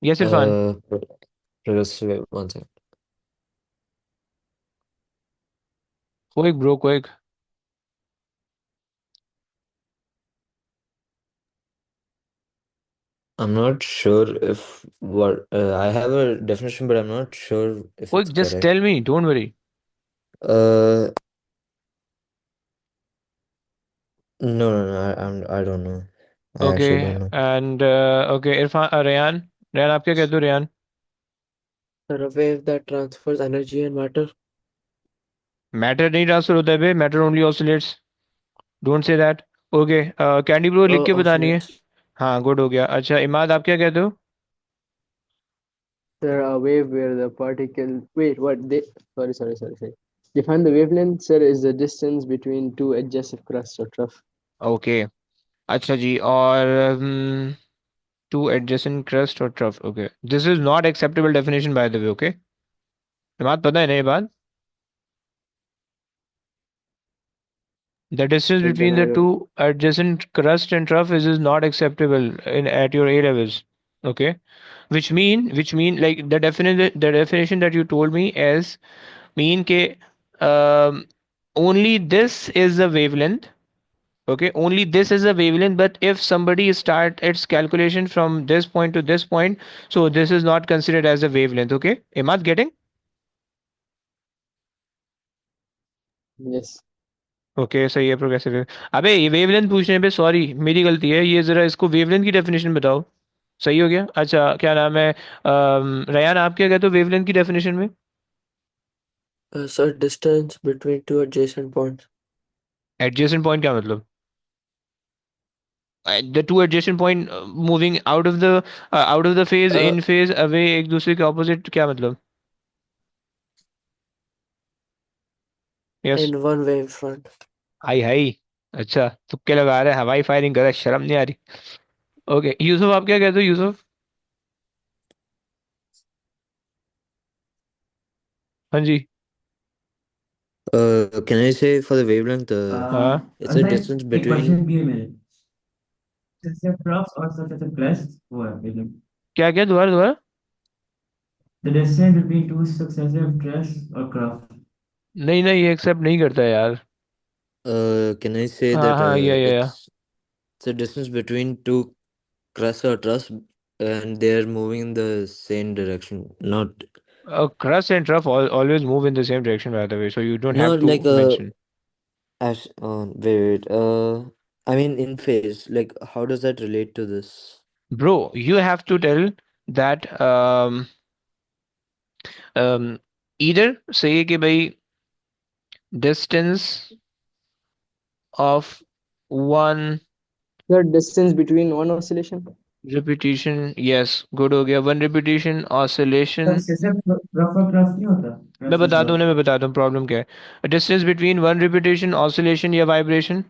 Yes Irfan. Uh, pro- progressive wave. One second. Quick bro, quick. I'm not sure if what I have a definition, but I'm not sure if it's quick, just correct. Tell me, don't worry. Uh, no, I don't know. I okay. actually don't know. And okay Irfan. Rayan. Rayan, आप क्या कहते हो Rayan? Sir, a wave that transfers energy and matter. Matter नहीं transfer होता है बे, matter only oscillates. Don't say that. Okay. Candy bro, लिख के बतानी है. Oscillates. हाँ, गुड हो गया. अच्छा इमाद, आप क्या कहते हो? Sir, a wave where the particle. Wait, what? Sorry. Define the wavelength, sir, is the distance between two edges of crust or trough. Okay. अच्छा जी. और टू एडजेसेंट क्रस्ट और trough. Okay, this is not acceptable definition bye the way. Okay, बात पता है ना ये बात? The distance Sir, then between the I two adjacent crust and trough is not acceptable in at your A levels. Okay, which mean like the definition that you told me is mean ke only this is the wavelength. Okay, only this is a wavelength. But if somebody start its calculation from this point to this point, so this is not considered as a wavelength. Okay, Imad, getting? yes. Okay, सही है. Progressive wave. अबे ये wavelength पूछने पे sorry, मेरी गलती है. ये जरा इसको वेवलेंथ की डेफिनेशन बताओ. सही हो गया. अच्छा, क्या नाम है? रयान, आप क्या कहते हो वेवलेंथ की डेफिनेशन में? Sir, distance between two adjacent points. Adjacent point क्या मतलब? The two adjacent point moving out of the phase, Uh, in phase, away, एक दूसरे के ऑपोजिट, क्या मतलब? Yes. in one wave front. High high. अच्छा, तुक्के लगा रहे हैं, हवाई फायरिंग कर रहा है, शर्म नहीं आ रही. ओके, यूसुफ, आप क्या कहते हो यूसुफ? हाँ जी. Can I say for the wavelength? हाँ. It's a मैं distance एक क्वेश्चन between. भी है मेरे. Successive troughs और successive crests वो है wavelength. क्या क्या, दोबारा दोबारा? The distance between two successive crests or crafts. नहीं नहीं, ये एक्सेप्ट नहीं करता यार. Can I say हाँ that हाँ, या. it's a distance between two crusts or troughs, and they're moving in the same direction, not Crust and trough always move in the same direction, by the way, so you don't no have like to mention. as wait I mean in phase. Like how does that relate to this? Bro, you have to tell that um, either say कि भाई distance of one The distance between one oscillation. repetition. Yes, good हो गया. One repetition oscillation. Successive trough और crest नहीं होता. मैं Crest and बताता हूँ trough. ना, मैं बताता हूँ प्रॉब्लम क्या है. Distance between one repetition, oscillation या vibration.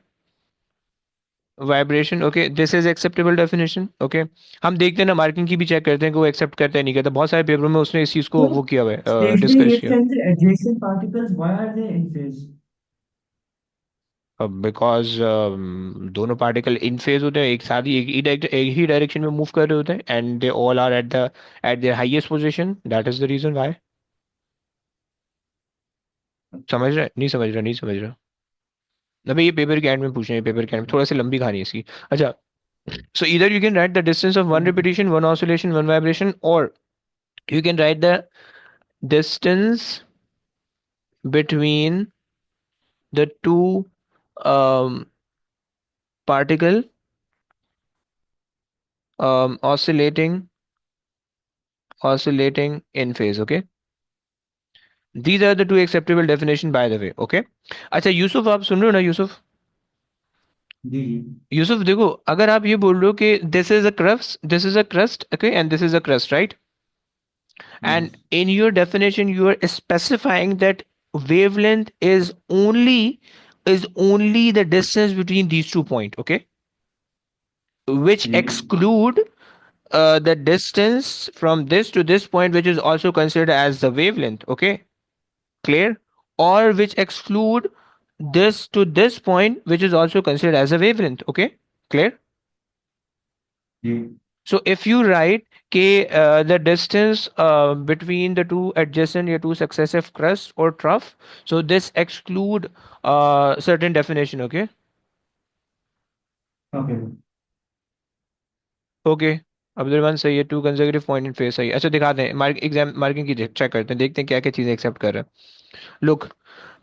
Vibration. Okay, this is acceptable definition. Okay, हम देखते हैं ना, मार्किंग की भी चेक करते हैं कि वो एक्सेप्ट करता है नहीं करता. बहुत सारे पेपरों में उसने इस चीज़ को So वो किया हुआ है, stationary डिस्कस waves किया. and the adjacent particles, why are they in phase? Because दोनों पार्टिकल इन फेज होते हैं, एक साथ ही एक ही डायरेक्शन में मूव कर रहे होते हैं, and they all are at their highest position. That is the reason why. समझ रहे? नहीं समझ रहा, नहीं समझ रहा. अबे ये पेपर के एंड में पूछना है, पेपर के एंड में थोड़ा सी लंबी कहानी है इसकी. अच्छा, so either you can write the distance of one repetition, one oscillation, one vibration, or you can write the distance between the two um, particle oscillating in phase. Okay, these are the two acceptable definition by the way. Okay, अच्छा यूसुफ आप सुन रहे हो ना यूसुफ? जी जी यूसुफ देखो, अगर आप ये बोल रहे हो कि this is a crust, okay, and this is a crust, right? Yes And in your definition, you are specifying that wavelength is only the distance between these 2 points, okay? Which जी exclude the distance from this to this point, which is also considered as the wavelength, okay? Clear? Or which exclude this to this point, which is also considered as a wavelength, okay? Clear? जी So if you write the distance between the two adjacent or two successive crusts or trough, so this exclude certain definition, okay? Okay Okay. Abdul Rahman सही है, to consecutive point in face सही है। अच्छा दिखाते हैं, marking की check करते हैं, देखते हैं क्या क्या चीजें एक्सेप्ट कर रहे हैं। Look,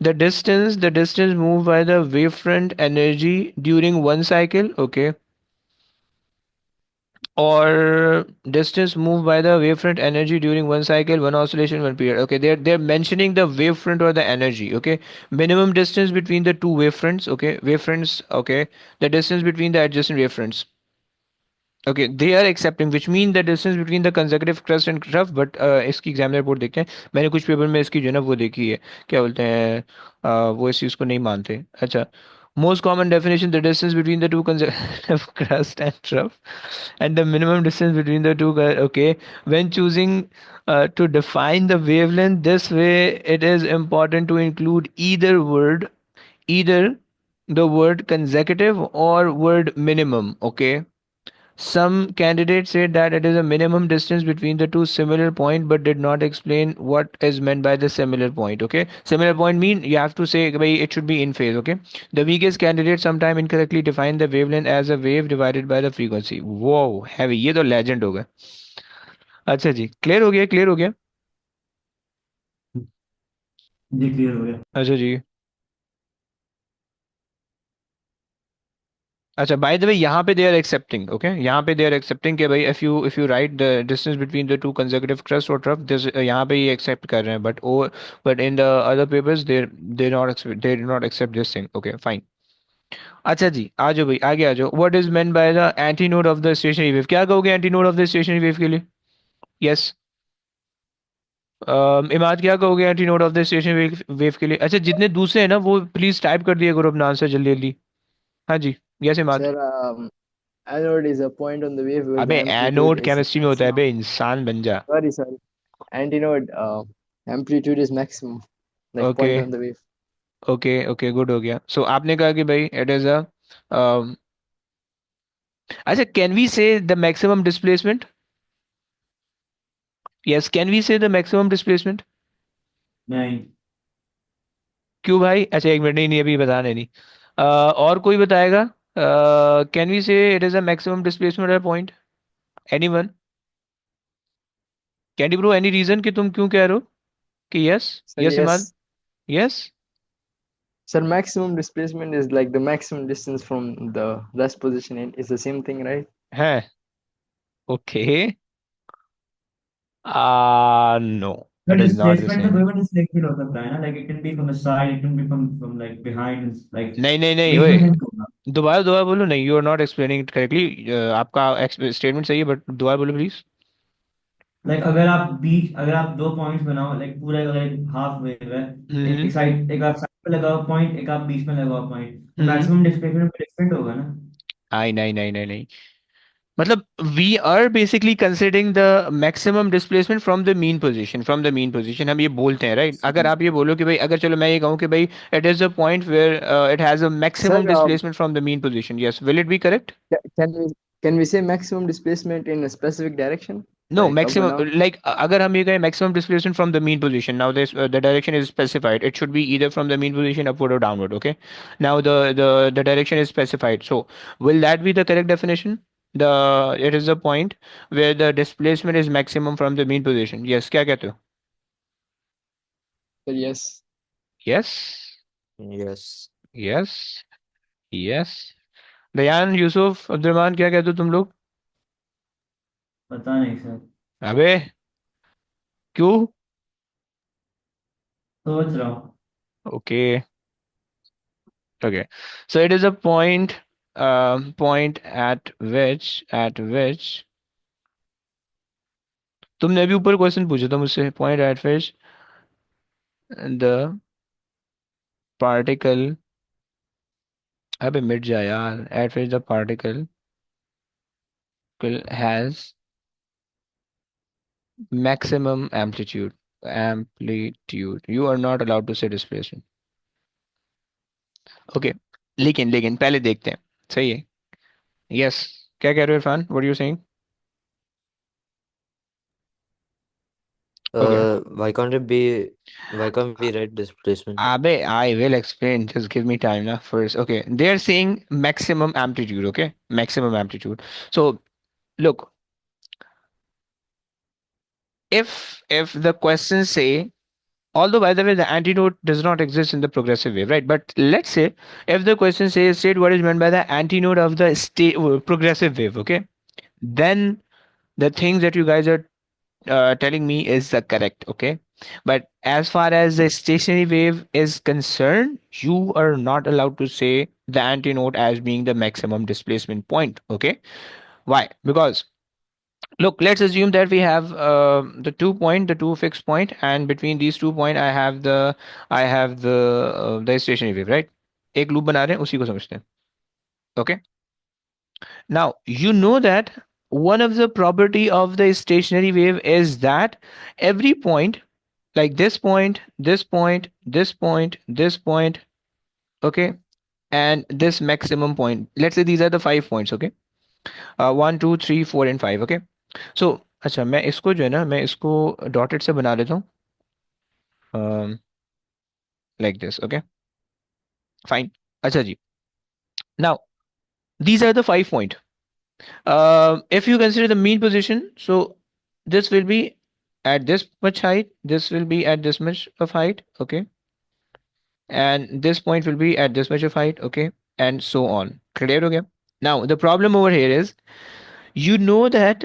the distance moved by the wavefront energy during one cycle, okay, or distance moved by the wavefront energy during one cycle, one oscillation, one period. Okay, they're mentioning the wavefront or the energy. Okay, minimum distance between the two wavefronts. Okay, wavefronts. Okay, the distance between the adjacent wavefronts. Okay, they are accepting, which mean the distance between the consecutive crust and trough. But इसकी exam report देखते हैं। मैंने कुछ paper में इसकी जो है ना वो देखी है, क्या बोलते हैं, वो इस चीज़ को नहीं मानते। अच्छा, most common definition, the distance between the two consecutive crust and trough, and the minimum distance between the two. Okay, when choosing to define the wavelength this way, it is important to include either the word consecutive or word minimum. Okay, some candidates said that it is a minimum distance between the two similar point, but did not explain what is meant by the similar point. Okay, similar point mean you have to say "Bhai, it should be in phase." Okay, the weakest candidate sometime incorrectly defined the wavelength as a wave divided by the frequency. Wow, heavy, ये तो legend हो गया। अच्छा जी, clear हो गया, clear हो गया। जी clear हो गया अच्छा जी। अच्छा, बाय द वे यहाँ पे दे आर एक्सेप्टिंग, ओके, यहाँ पे दे आर एक्सेप्टिंग कि भाई if you write the distance between the two consecutive crest और ट्रफ, दिस यहाँ पे ये एक्सेप्ट कर रहे हैं, but in the other papers they not accept this thing. Okay fine. अच्छा जी, आ जाओ भाई, आगे आ जाओ। What is meant by the anti node of the stationary wave? क्या कहोगे anti node of the stationary wave के लिए? यस, इमाद क्या कहोगे anti node of the stationary wave के लिए? अच्छा, जितने दूसरे हैं ना वो प्लीज टाइप कर दिया करो अपना आंसर जल्दी जल्दी। हाँ जी, yes Imad. Sir, anode is a point on the wave where the अबे amplitude एनोड is केमिस्ट्री में होता है maximum. बे, इंसान बन जा। Sorry. Antinode, amplitude is maximum, like okay, point on the wave. Okay, okay, good हो गया। सो आपने कहा कि भाई इट इज अ, अच्छा, can we say the maximum displacement? Yes, can we say the maximum displacement? नहीं क्यों भाई? अच्छा एक मिनट, नहीं नहीं अभी बताने नहीं। और कोई बताएगा? Can we say it is a maximum displacement at point? Anyone? Can you prove any reason कि तुम क्यों कह रहे हो कि yes? So yes Imad? yes, yes sir, maximum displacement is like the maximum distance from the rest position and it's the same thing, right? है? Okay, no, but it is not the displacement तो same. कोई भी displacement हो सकता है ना like it can be from the side it can be from like behind like नहीं नहीं नहीं, बीच ओए, में नहीं होगा दोबारा दोबारा बोलो। नहीं, you are not explaining it correctly. आपका स्टेटमेंट सही है बट दोबारा बोलो प्लीज। like अगर आप दो पॉइंट्स बनाओ like पूरा अगर एक हाफ वेव है हम्म, एक आप साइड पे लगाओ पॉइंट एक आप बीच में लगाओ पॉइंट तो हम्म। मैक्सिमम डिस्प्लेसमेंट डिफरेंट होगा ना आई नहीं नहीं नहीं नहीं, मतलब we are basically considering the maximum displacement from the mean position हम ये बोलते हैं, राइट? अगर आप ये बोलो कि भाई, अगर चलो मैं ये कहूँ कि भाई it is the point where it has a Sir, maximum displacement from the mean position, yes, will it be correct? can we say maximum displacement in a specific direction, No, like up and maximum, down? like अगर हम ये कहें maximum displacement from the mean position, now this the direction is specified, it should be either from the mean position upward or downward. Okay, now the direction is specified, so will that be the correct definition? The It is the point where the displacement is maximum from the mean position. Yes, क्या कहते हो? Sir, yes. Yes, Yes. yes, yes, दयान, यूसुफ, अब्दुलरहमान, क्या कहते हो तुम लोग? पता नहीं सर, अबे क्यों? सोच रहा हूँ। Okay okay, so it is a point, point at which तुमने अभी ऊपर क्वेश्चन पूछा था मुझसे, point eight which the particle, अबे मिट जा यार, eight which the particle has maximum amplitude you are not allowed to say displacement. Okay, लेकिन लेकिन पहले देखते हैं, सही है? यस, क्या कह रहे हो Irfan, what you saying? Okay, Why can't it be? Why can't we write displacement? abe I will explain, just give me time now first. Okay, they are saying maximum amplitude, okay, maximum amplitude. So look, if the questions say, although by the way the antidote does not exist in the progressive wave, right, but let's say if the question says state what is meant by the antinode of the state progressive wave, okay, then the things that you guys are telling me is correct, okay, but as far as the stationary wave is concerned, you are not allowed to say the antinode as being the maximum displacement point, okay? Why? Because look, let's assume that we have the two fixed point, and between these 2 point I have the stationary wave, right? एक loop बना रहे हैं, उसी को समझते हैं, okay? Now you know that one of the property of the stationary wave is that every point, like this point, this point, this point, this point, okay, and this maximum point, let's say these are the 5 points, okay, 1 2 3 4 and 5, okay. So अच्छा, मैं इसको जो है ना, मैं इसको dotted से बना लेता हूँ, लाइक दिस, ओके, फाइन। अच्छा जी, now these are the 5 point. If you consider the mean position, so this will be at this much height, this will be at this much of height, okay, and this point will be at this much of height, okay, and so on. Clear? Okay. Now the problem over here is, you know that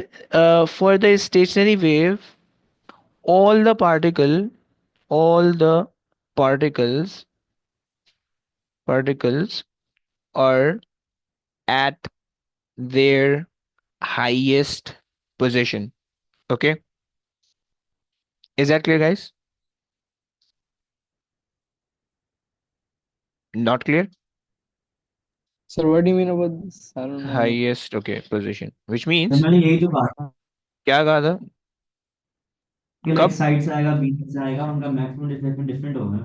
for the stationary wave, all the particle, all the particles, particles are at their highest position. Okay, is that clear, guys? Not clear? Sir, what do you mean about this? I don't know. Highest, okay, position, which तो means मैंने यही तो कहा था क्या कहा था? कि लाइक कब? साइड से आएगा, बीच से आएगा, उनका मैक्सिमम डिस्प्लेसमेंट डिफरेंट होगा।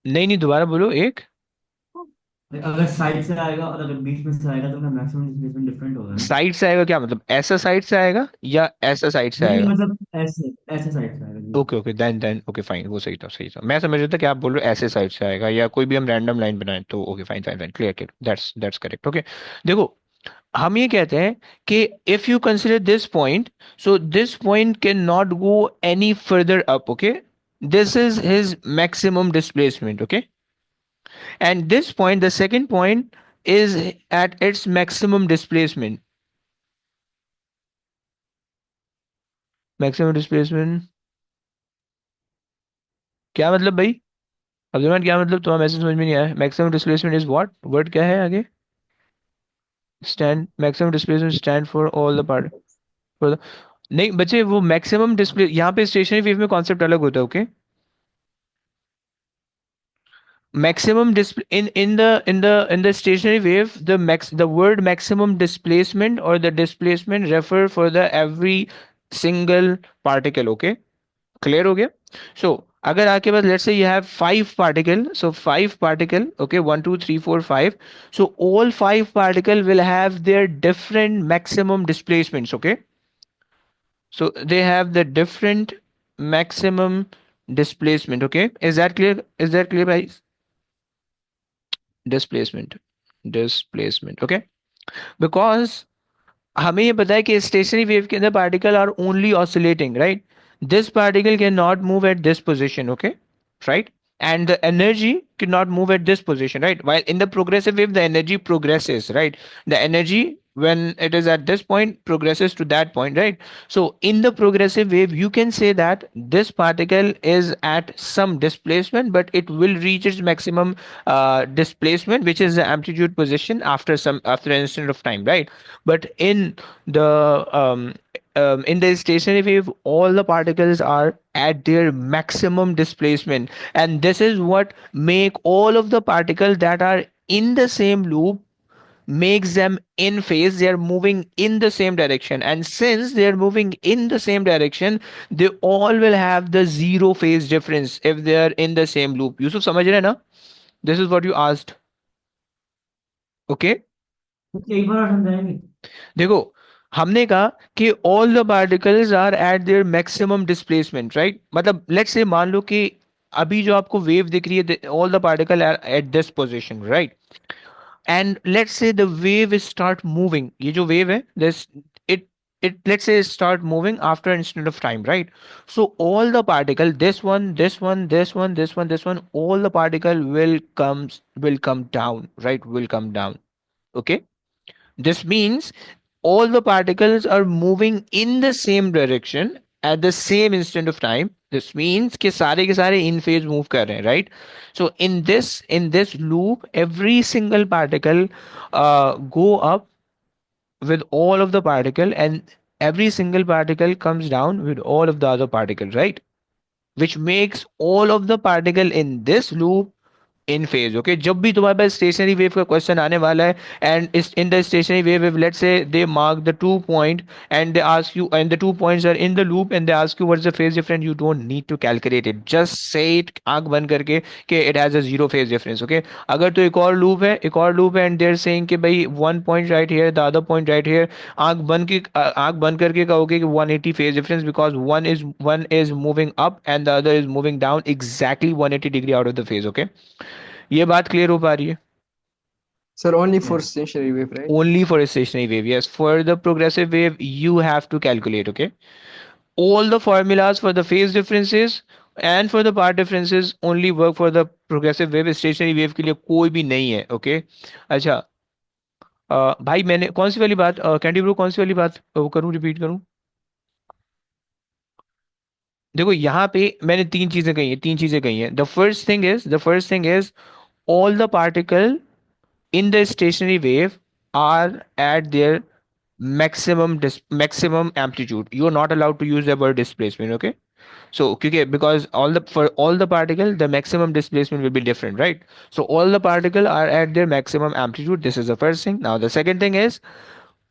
नहीं नहीं, दोबारा बोलो एक। Like, अगर साइड से आएगा और अगर बीच में से आएगा तो उनका मैक्सिमम डिस्प्लेसमेंट डिफरेंट होगा ना। साइड से आएगा क्या मतलब, ऐसा साइड से आएगा या ऐसा साइड से नहीं नहीं, आएगा? मतलब ऐसे ऐसे साइड से आएगा जी। Okay okay, then okay fine, वो सही था सही था, मैं समझ रहा था कि आप बोल रहे हो ऐसे साइड से आएगा या कोई भी हम रैंडम लाइन बनाए, तो okay fine fine fine, clear clear, that's correct, okay. देखो, हम ये कहते हैं कि if you consider this point, so this point can not go any further up, okay, this is his maximum displacement, okay, and this point, the second point, is at its maximum displacement. Maximum displacement क्या मतलब भाई? अब्दुलरहमान, क्या मतलब? तुम्हारा message समझ में नहीं आया। Maximum displacement is what, word क्या है आगे? Stand, maximum displacement stand for all the part, for the, नहीं बच्चे, वो मैक्सिमम डिस्प्ले, यहाँ पे स्टेशनरी वेव में कॉन्सेप्ट अलग होता है, okay. Maximum display in the stationary wave, the word maximum displacement or the displacement refer for the every single particle, okay, clear हो गया? So अगर आपके पास, let's say you have 5 particle, so 5 particle, okay, 1 2 3 4 5, so all 5 particle will have their different maximum displacements, okay, so they have the different maximum displacement, okay, is that clear guys? Displacement okay, because हमें ये पता है कि stationary wave के अंदर particle are only oscillating, right? This particle can not move at this position, okay, right? and the energy cannot move at this position, right? While in the progressive wave, the energy progresses, right? The energy when it is at this point progresses to that point, right? So in the progressive wave, you can say that this particle is at some displacement, but it will reach its maximum displacement, which is the amplitude position after an instant of time, right? But in the stationary wave, all the particles are at their maximum displacement, and this is what make all of the particles that are in the same loop makes them in phase. They are moving in the same direction, and since they are moving in the same direction, they all will have the zero phase difference if they are in the same loop. Yusuf, समझ रहे हैं ना? This is what you asked. Okay. एक बार और समझाएंगे? देखो, हमने कहा कि all the particles are at their maximum displacement, right? मतलब लेट्स से मान लो कि अभी जो आपको वेव दिख रही है, all the particle are at this position, right? And let's say the wave start moving, ये जो वेव है this, it let's say start moving after an instant of time, right? So all the particle, this one, all the particle will come down, right? Will come down. Okay. This means all the particles are moving in the same direction at the same instant of time. This means कि सारे के सारे in phase move कर रहे हैं, right? So in this loop, every single particle go up with all of the particle, and every single particle comes down with all of the other particle, right? Which makes all of the particle in this loop in phase. Okay, जब भी तुम्हारे पास stationary wave का question आने वाला है, and in the stationary wave, let's say they mark the 2 point and they ask you, and the 2 points are in the loop, and they ask you what is the phase difference, you don't need to calculate it, just say it आंख बंद करके कि it has a zero phase difference. Okay, अगर तो एक और loop है and there saying कि भाई 1 point right here, the other point right here, आंख बंद करके कहोगे कि 180 phase difference, because one is moving up and the other is moving down exactly 180 degree out of the phase. Okay, ये बात clear हो पा रही है? Sir, only for Yeah. stationary wave, right? Only for a stationary wave, yes. For the progressive wave, you have to calculate. Okay, all the formulas for the phase differences and for the part differences only work for the progressive wave. Stationary wave के लिए कोई भी नहीं है. Okay, अच्छा. भाई मैंने कौन सी वाली बात, कैंडी ब्रो, कौन सी वाली बात वो करूँ, रिपीट करूँ? देखो यहाँ पे मैंने तीन चीजें कही हैं. The first thing is all the particle in the stationary wave are at their maximum amplitude. You are not allowed to use the word displacement. Okay, so because for all the particle, the maximum displacement will be different, right? So all the particle are at their maximum amplitude. This is the first thing. Now the second thing is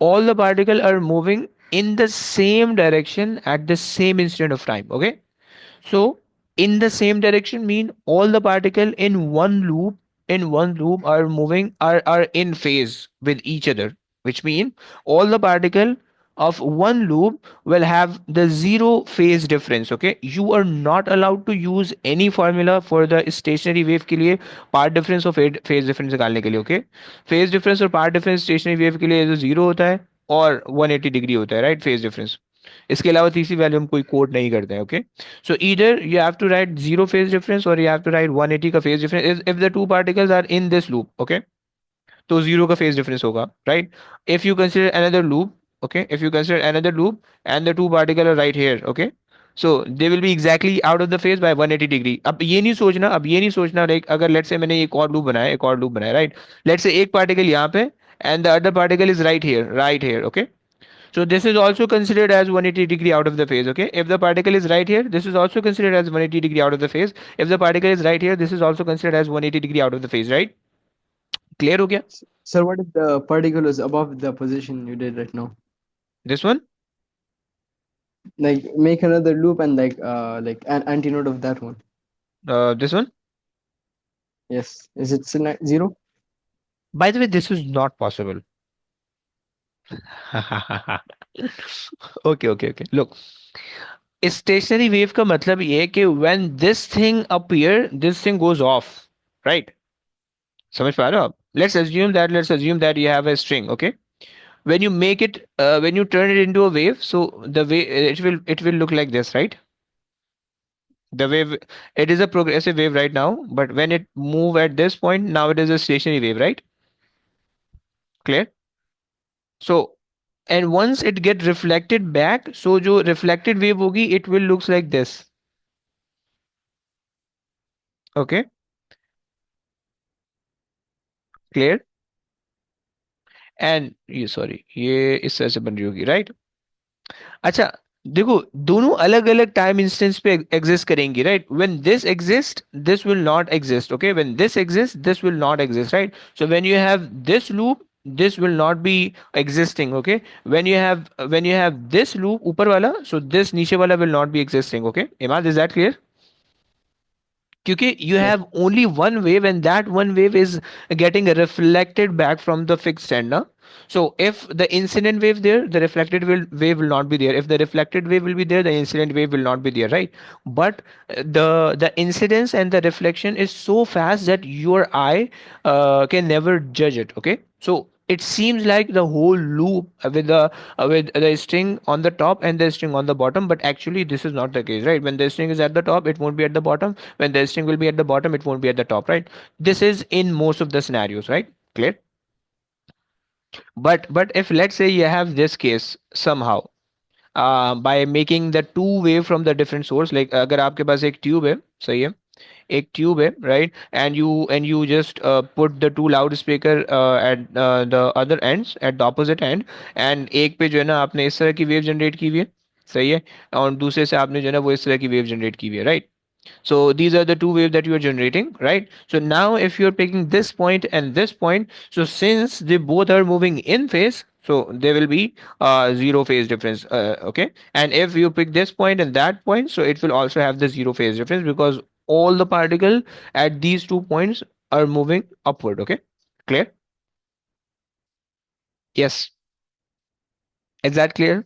all the particle are moving in the same direction at the same instant of time. Okay, so in the same direction mean all the particle in one loop are moving, are in phase with each other, which mean all the particle of one loop will have the zero phase difference. Okay, you are not allowed to use any formula for the stationary wave के लिए part difference और phase difference निकालने के लिए. Okay, phase difference और part difference stationary wave के लिए जो जीरो होता है और 180 डिग्री होता है, राइट? Phase difference. इसके अलावा तीसरी वैल्यू हम कोई कोड नहीं करते हैं. Okay, so either you have to write zero phase difference और यू हैव टू राइट 180 का phase difference if the two particles are in this loop. Okay, तो जीरो का फेज डिफरेंस होगा, right? If you consider another loop, okay, if you consider another loop and the two particle are right here, okay, so they will be exactly out of the phase by 180 degree. अब ये नहीं सोचना like अगर let's say मैंने एक और loop बनाया, right? Let's say एक पार्टिकल यहाँ पे and the other particle is right here. Okay, so this is also considered as 180 degree out of the phase. Okay, if the particle is right here, this is also considered as 180 degree out of the phase. If the particle is right here, this is also considered as 180 degree out of the phase, right? Clear हो गया? Sir, what if the particle is above the position you did right now? This one? Like make another loop and like an antinode of that one. This one? Yes. Is it zero? By the way, this is not possible. Okay. Look, stationary wave का मतलब ये है कि when this thing appear, this thing goes off, right? समझ पा रहे हो आप? Let's assume that you have a string. Okay, when you make it, when you turn it into a wave, so the way it will look like this, right? The wave, it is a progressive wave right now, but when it move at this point, now it is a stationary wave, right? Clear? So, and once it get reflected back, so जो reflected wave होगी, it will looks like this. Okay, clear? And ये sorry, ये इस तरह से बन रही होगी, right? अच्छा, देखो दोनों अलग अलग टाइम इंस्टेंस पे एग्जिस्ट करेंगी, right? When this exist this will not exist, okay? When this exist this will not exist, right? So when you have this loop this will not be existing, okay? When you have this loop ऊपर वाला, so this नीचे वाला will not be existing, okay? Imad, is that clear? क्योंकि you Yes. have only one wave and that one wave is getting reflected back from the fixed end now. So if the incident wave there, the reflected wave will not be there. If the reflected wave will be there, the incident wave will not be there, right? But the incidence and the reflection is so fast that your eye can never judge it, okay? So it seems like the whole loop with the string on the top and the string on the bottom, but actually this is not the case, right? When the string is at the top, it won't be at the bottom. When the string will be at the bottom, it won't be at the top, right? This is in most of the scenarios, right? Clear? But if let's say you have this case somehow, by making the two wave from the different source, like अगर आपके पास एक tube है, सही है, एक tube है, right? And you just put the two loudspeaker at the other ends, at the opposite end, and एक पे जो है ना आपने इस तरह की वेव जनरेट की हुई है, सही है, और दूसरे से आपने जो है ना वो इस तरह की वेव जनरेट की हुई है, right? So these are the two waves that you are generating, right? So now if you're picking this point and this point, so since they both are moving in phase, so there will be zero phase difference, okay? And if you pick this point and that point, so it will also have the zero phase difference because all the particle at these 2 points are moving upward, okay? Clear? Yes. Is that clear?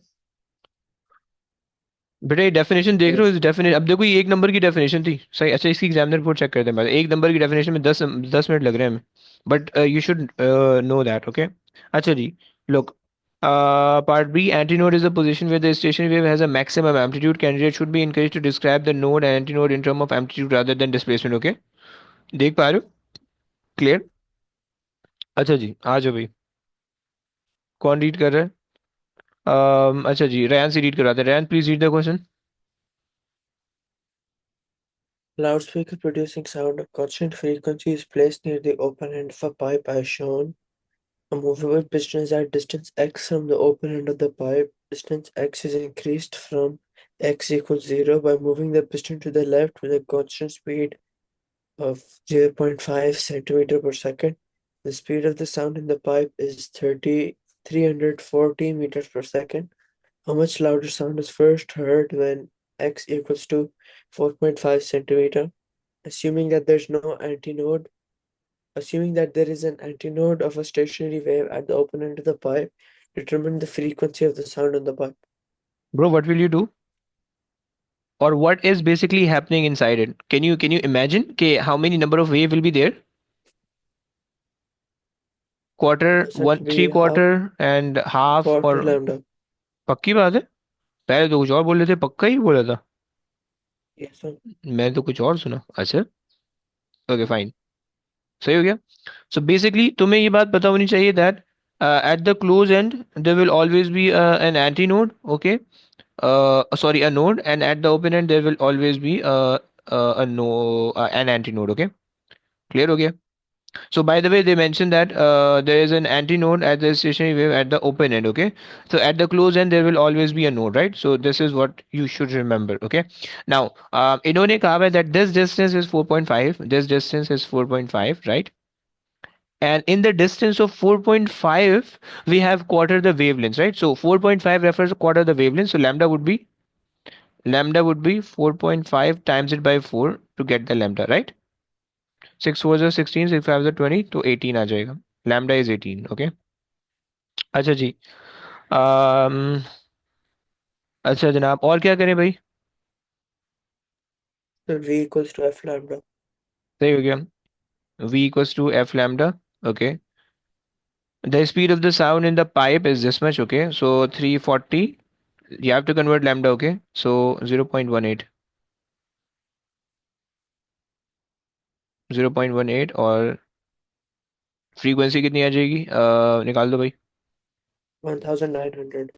बेटा ये definition देख रहे हो? Yes. इस definition, अब देखो ये एक नंबर की डेफिनेशन थी, सही? अच्छा, इसकी एग्जामिनर रिपोर्ट चेक करते हैं बाद, एक नंबर की डेफिनेशन में 10 मिनट लग रहे हैं हमें, but you should know that, okay? अच्छा जी, look, part B, antinode is a position where the stationary wave has a maximum amplitude. Candidate should be encouraged to describe the node and antinode in terms of amplitude rather than displacement, okay? देख पा रहे हो? Clear? अच्छा जी, आ जाओ भाई, कौन रीड कर रहा है? अच्छा जी, रैन से रीड करवाते हैं। रैन, please read the question. Loudspeaker producing sound of constant frequency is placed near the open end of a pipe as shown. A movable piston is at distance x from the open end of the pipe. Distance x is increased from x equals 0 by moving the piston to the left with a constant speed of 0.5 centimeter per second. The speed of the sound in the pipe is 340 meters per second. How much louder sound is first heard when x equals to 4.5 centimeter? Assuming that there's no antinode, assuming that there is an antinode of a stationary wave at the open end of the pipe, determine the frequency of the sound on the pipe. Bro, what will you do? Or what is basically happening inside it? Can you imagine okay, how many number of wave will be there? Quarter, Yes, that one, will three be half quarter and half, quarter और lambda. पक्की बात है? पहले तो कुछ और बोल रहे थे, पक्का ही बोला था। Yes, sir. मैं तो कुछ और सुना। अच्छा, ओके फाइन, सही हो गया। सो बेसिकली तुम्हें ये बात पता होनी चाहिए that at the close end there will always be an antinode, okay? Sorry, a node, and at the open end there will always be a no an antinode, okay? Clear हो गया? So by the way, they mentioned that there is an antinode at the stationary wave at the open end, okay? So at the close end, there will always be a node, right? So this is what you should remember, okay? Now, इन्होंने कहा है that this distance is 4.5, this distance is 4.5, right? And in the distance of 4.5, we have quarter the wavelengths, right? So 4.5 refers to quarter the wavelength. So lambda would be 4.5 times it by 4 to get the lambda, right? 6 4 is 16, 6 5 is 20, तो 18 आ जाएगा। Lambda is 18, okay? अच्छा जी, अम, अच्छा जनाब, और क्या करें भाई? So V equals to F lambda. सही हो गया, v equals to f lambda, okay? The speed of the sound in the pipe is this much, okay? So 340, you have to convert lambda, okay? So 0.18, 0.18 और frequency कितनी आ जाएगी? निकाल दो भाई। 1900.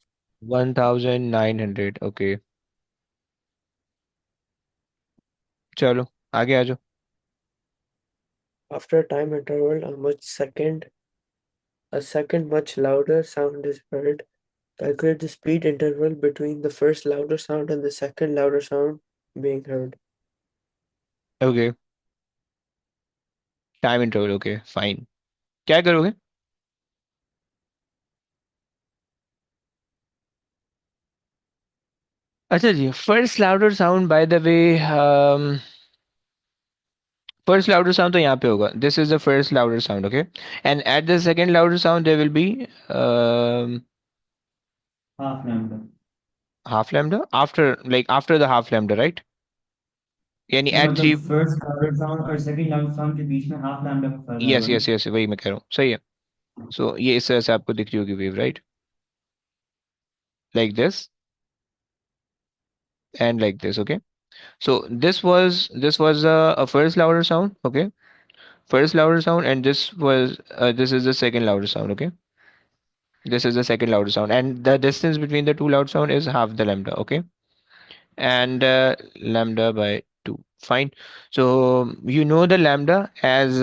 1900, okay. चलो आगे आ जाओ। After a time interval, a second much louder sound is heard. Calculate the speed interval between the first louder sound and the second louder sound being heard. Okay, time interval, okay fine. क्या करोगे? अच्छा जी, first louder sound by the way, first louder sound तो यहाँ पे होगा, this is the first louder sound, okay. And at the second louder sound there will be Half lambda. Half lambda after, like after the half lambda, right? यानी नहीं at three. मतलब first louder sound और second louder sound के बीच में half lambda का फर्क yes आएगा ना। यस यस, वही मैं कह रहा हूँ, सही है। सो ये इस तरह से आपको दिख रही होगी wave, right? Like this and like this, okay. So this was a first louder sound, okay? First louder sound, and this is the second louder sound, okay? This is the second louder sound, and the distance between the two loud sound is half the lambda, okay? And lambda by 2. Fine. So you know the lambda as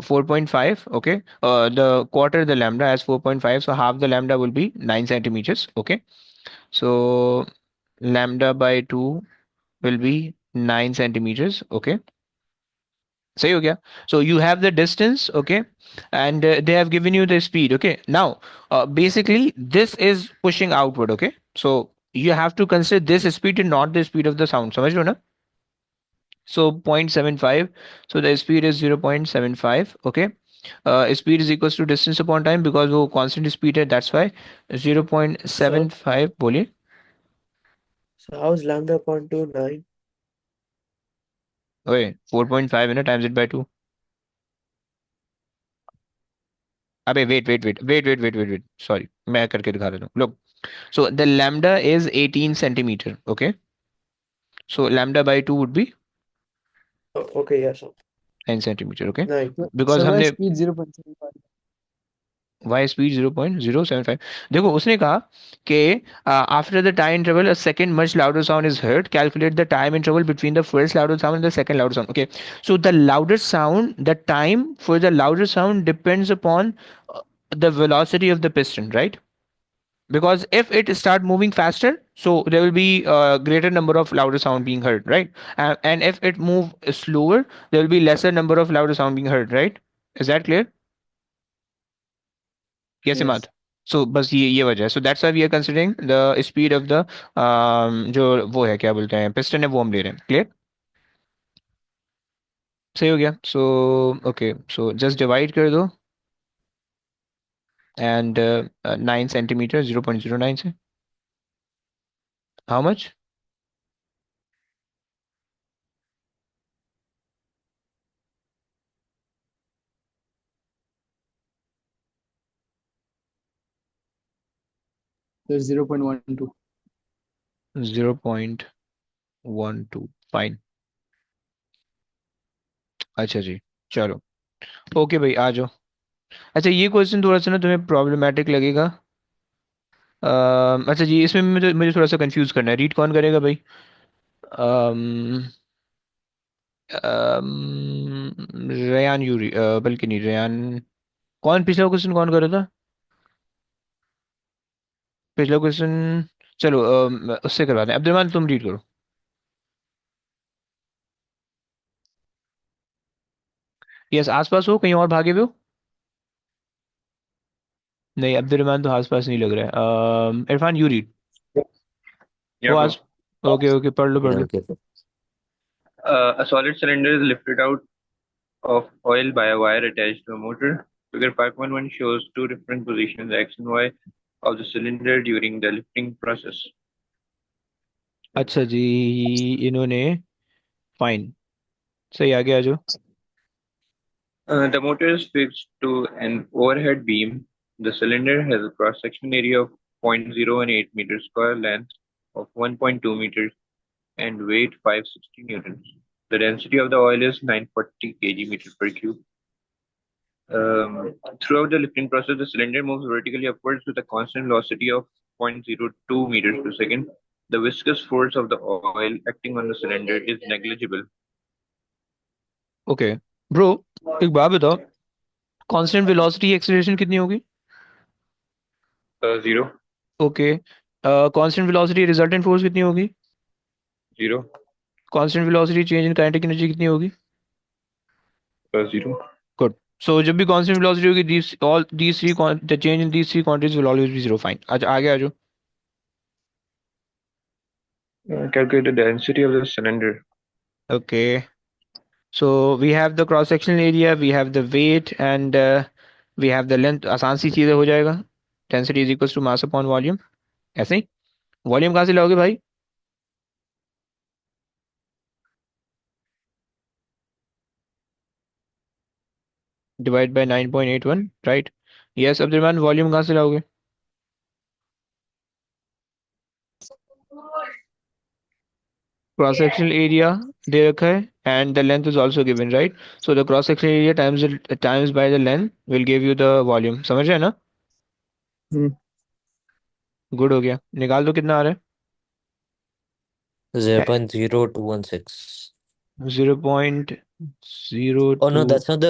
4.5, okay? The quarter the lambda as 4.5, so half the lambda will be 9 centimeters, okay? So lambda by 2 will be 9 centimeters, okay? सही हो गया? So you have the distance, okay, and they have given you the speed, okay. Now basically this is pushing outward, okay. So you have to consider this speed and not the speed of the sound, समझ रहे हो ना? So 0.75, so the speed is 0.75, okay. Speed is equals to distance upon time because वो constant speed है, that's why So, 0.75, बोलिए। so how is lambda upon 2 9? ओए 4.5 है ना, times it by 2। अबे वेट, सॉरी, मैं करके दिखा देता हूँ, लोग। So the lambda is 18 centimeter. Okay. So lambda by 2 would be Oh, okay, yeah, so 9 centimeter. Okay. 9. Because So why हमने speed 0.75? y speed 0.075, देखो उसने कहा कि after the time interval a second much louder sound is heard, calculate the time interval between the first louder sound and the second louder sound, okay. So the louder sound, the time for the louder sound depends upon the velocity of the piston, right? Because if it start moving faster, so there will be a greater number of louder sound being heard, right? And if it move slower, there will be lesser number of louder sound being heard, right? Is that clear? Yes, Imad. Yes. So बस ये वजह है, so that's why we are considering the speed of the जो वो है, क्या बोलते हैं, piston है, वो हम ले रहे हैं, clear? सही हो गया? So okay, so just divide कर दो, and 9 centimeter 0.09 से how much? So 0.12. 0.12, फाइन। अच्छा जी, चलो, ओके भाई आ जाओ। अच्छा ये क्वेश्चन थोड़ा सा ना तुम्हें प्रॉब्लमेटिक लगेगा। अच्छा जी, इसमें मुझे थोड़ा सा कंफ्यूज करना है, रीड कौन करेगा भाई? अम, रेयान यूरी, बल्कि नहीं रेयान। कौन पिछला क्वेश्चन कौन कर रहा था? पिछला क्वेश्चन, चलो उससे करवाते हैं, अब्दुलरहमान तुम रीड करो। यस, आसपास हो, कहीं और भागे हुए हो? नहीं, अब्दुलरहमान तो आसपास नहीं लग रहा है। Irfan you read. वो Yeah, bro. आस ओके ओके, पढ़ लो पढ़ लो। Okay. A solid cylinder is lifted out of oil by a wire attached to a motor. Figure 5.1 shows two different positions X and Y of the cylinder during the lifting process. अच्छा जी, इन्होंने, fine, सही, आगे आ जाओ। The motor is fixed to an overhead beam. The cylinder has a cross-section area of 0.018 meters square, length of 1.2 meters, and weight 560 newtons. The density of the oil is 940 kg meter per cube. Throughout the lifting process, the cylinder moves vertically upwards with a constant velocity of 0.02 meters per second. The viscous force of the oil acting on the cylinder is negligible. Okay bro, एक बात बताओ, constant velocity acceleration कितनी होगी? 0, okay, constant velocity resultant force कितनी होगी? 0, constant velocity change in kinetic energy कितनी होगी? 0. Good. सो जब भी कांस्टेंट वेलोसिटी होगी, these all these three the change in these three quantities will always be zero. Fine, अच्छा आगे आ जाओ। Calculate the density of the cylinder. Okay, so we have the cross sectional area, we have the weight, and we have the length। आसान सी चीज़ें हो जाएगा। Density is equal to mass upon volume. ऐसे ही वॉल्यूम कहाँ से लाओगे भाई? Divide by 9.81, right? Yes Abdulrahman, volume कहाँ से लाओगे? क्रॉस सेक्शनल एरिया दे रखा है and the length is also given, right? So the cross sectional area times by the length will give you the volume. समझ रहे हैं ना? Hmm. गुड, हो गया। निकाल दो कितना आ रहा 0.0216. है? 0.02 Oh no, that's not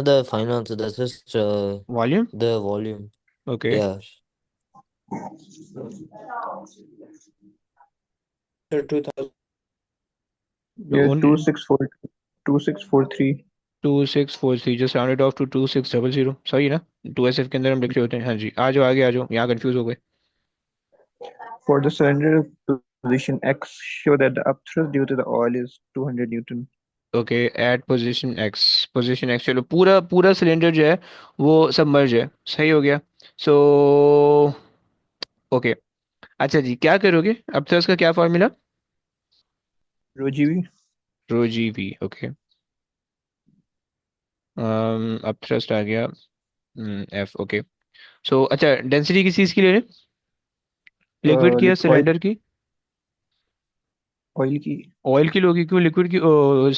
the final answer. That's just volume. the volume. Okay, Yeah. So 2000. Yeah, 264, 2643. 2643, just rounded off to 2600। सही है ना? 2SF के अंदर हम लिख रहे होते हैं। हाँ जी, आ जाओ आगे, आ जाओ, यहाँ कंफ्यूज हो गए। For the cylinder position X, show that the upthrust due to the oil is 200 Newton. Okay, at position X, चलो पूरा पूरा सिलेंडर जो है वो सबमर्ज है। सही हो गया। सो ओके, अच्छा जी, क्या करोगे अब? तो इसका क्या formula? Rho GV. Rho G V. Okay, अब थ्रस्ट आ गया, एफ। ओके, सो अच्छा, डेंसिटी किस चीज़ की ले रहे? लिक्विड की या Oil, सिलेंडर की? oil की, ऑयल की लोगे? क्यों लिक्विड की,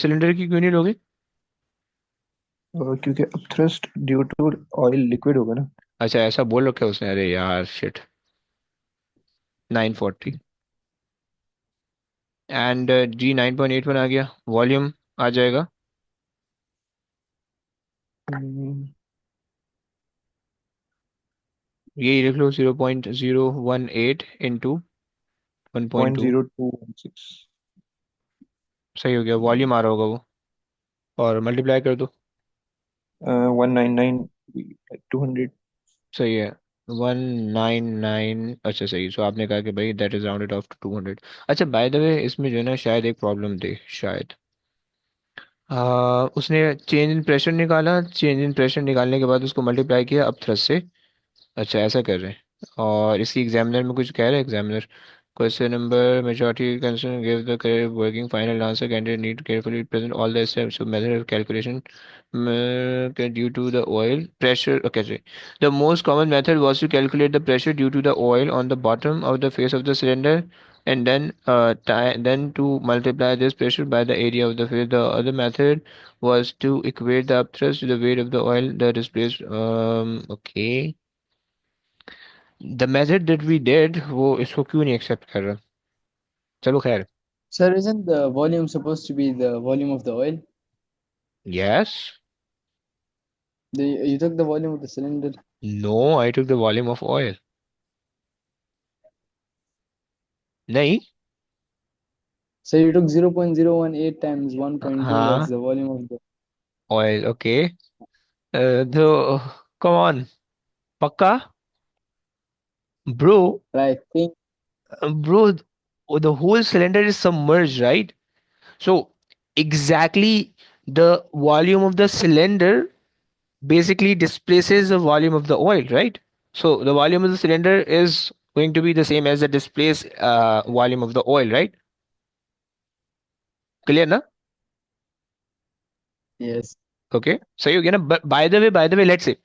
सिलेंडर की क्यों नहीं लोगे? क्योंकि upthrust due to oil liquid होगा ना। अच्छा, ऐसा बोल रखा है उसने? अरे यार शिट। 940 एंड जी 9.81 आ गया। वॉल्यूम आ जाएगा, हम्म, यही लिख लो, 0.018 इंटू 1.2। 0.0216. सही हो गया, वॉल्यूम आ रहा होगा वो, और मल्टीप्लाई कर दो। 199, 200. सही है, 199। अच्छा सही, सो आपने कहा कि भाई that is rounded off to 200। अच्छा, बाय द वे, इसमें जो है ना शायद एक प्रॉब्लम दे, शायद उसने चेंज इन प्रेशर निकाला, चेंज इन प्रेशर निकालने के बाद उसको मल्टीप्लाई किया अब थ्रस्ट से। अच्छा, ऐसा कर रहे हैं। और इसी एग्जामिनर में कुछ कह रहे हैं examiner, question number majority concern give the correct working final answer, candidate need carefully present all the steps method of calculation due to the oil pressure। Okay, sorry. The most common method was to calculate the pressure due to the oil on the bottom of the face of the cylinder, and then to multiply this pressure by the area of the face. The other method was to equate the upthrust to the weight of the oil that is placed। Okay, the method that we did वो इसको क्यों नहीं accept कर रहा? चलो खैर। Sir, isn't the volume supposed to be the volume of the oil? Yes, You took the volume of the cylinder. no, I took the volume of oil। नहीं। So you took 0.018 times 1.2, that's हाँ, the volume of the. oil, okay। तो come on, पक्का bro? I think. Bro, the whole cylinder is submerged, right? So exactly, the volume of the cylinder basically displaces the volume of the oil, right? So the volume of the cylinder is going to be the same as the displaced volume of the oil, right? Clear na? Yes. Okay, सही हो गया ना? But by the way, let's say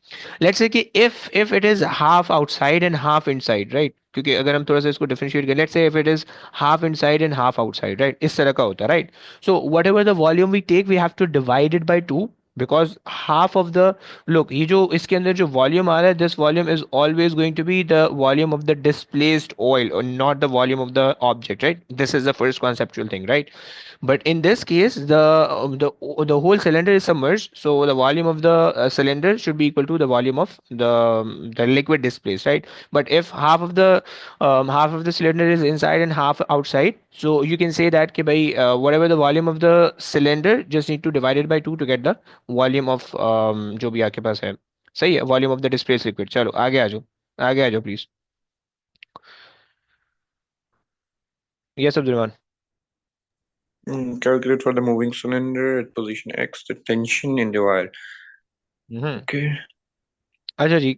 कि if it is half outside and half inside, right? क्योंकि अगर हम थोड़ा सा इसको डिफरेंशिएट करें, let's say if it is half inside and half outside, right, इस तरह का होता है, right. So whatever the volume we take we have to divide it by two, because half of the, look, ये जो इसके अंदर जो वॉल्यूम आ रहा है, this volume is always going to be the volume of the displaced oil और not the volume of the object, right, this is the first conceptual thing, right. But in this case, the whole cylinder is submerged, so the volume of the cylinder should be equal to the volume of the liquid displaced, right? But if half of the cylinder is inside and half outside, so you can say that कि भाई whatever the volume of the cylinder, just need to divide it by two to get the volume of जो भी आपके पास है, सही है, volume of the displaced liquid। चलो आगे आ जाओ please. Yes Abdul Rahman. Calculate for the moving cylinder at position X the tension in the wire. Hmm. Okay. अच्छा जी,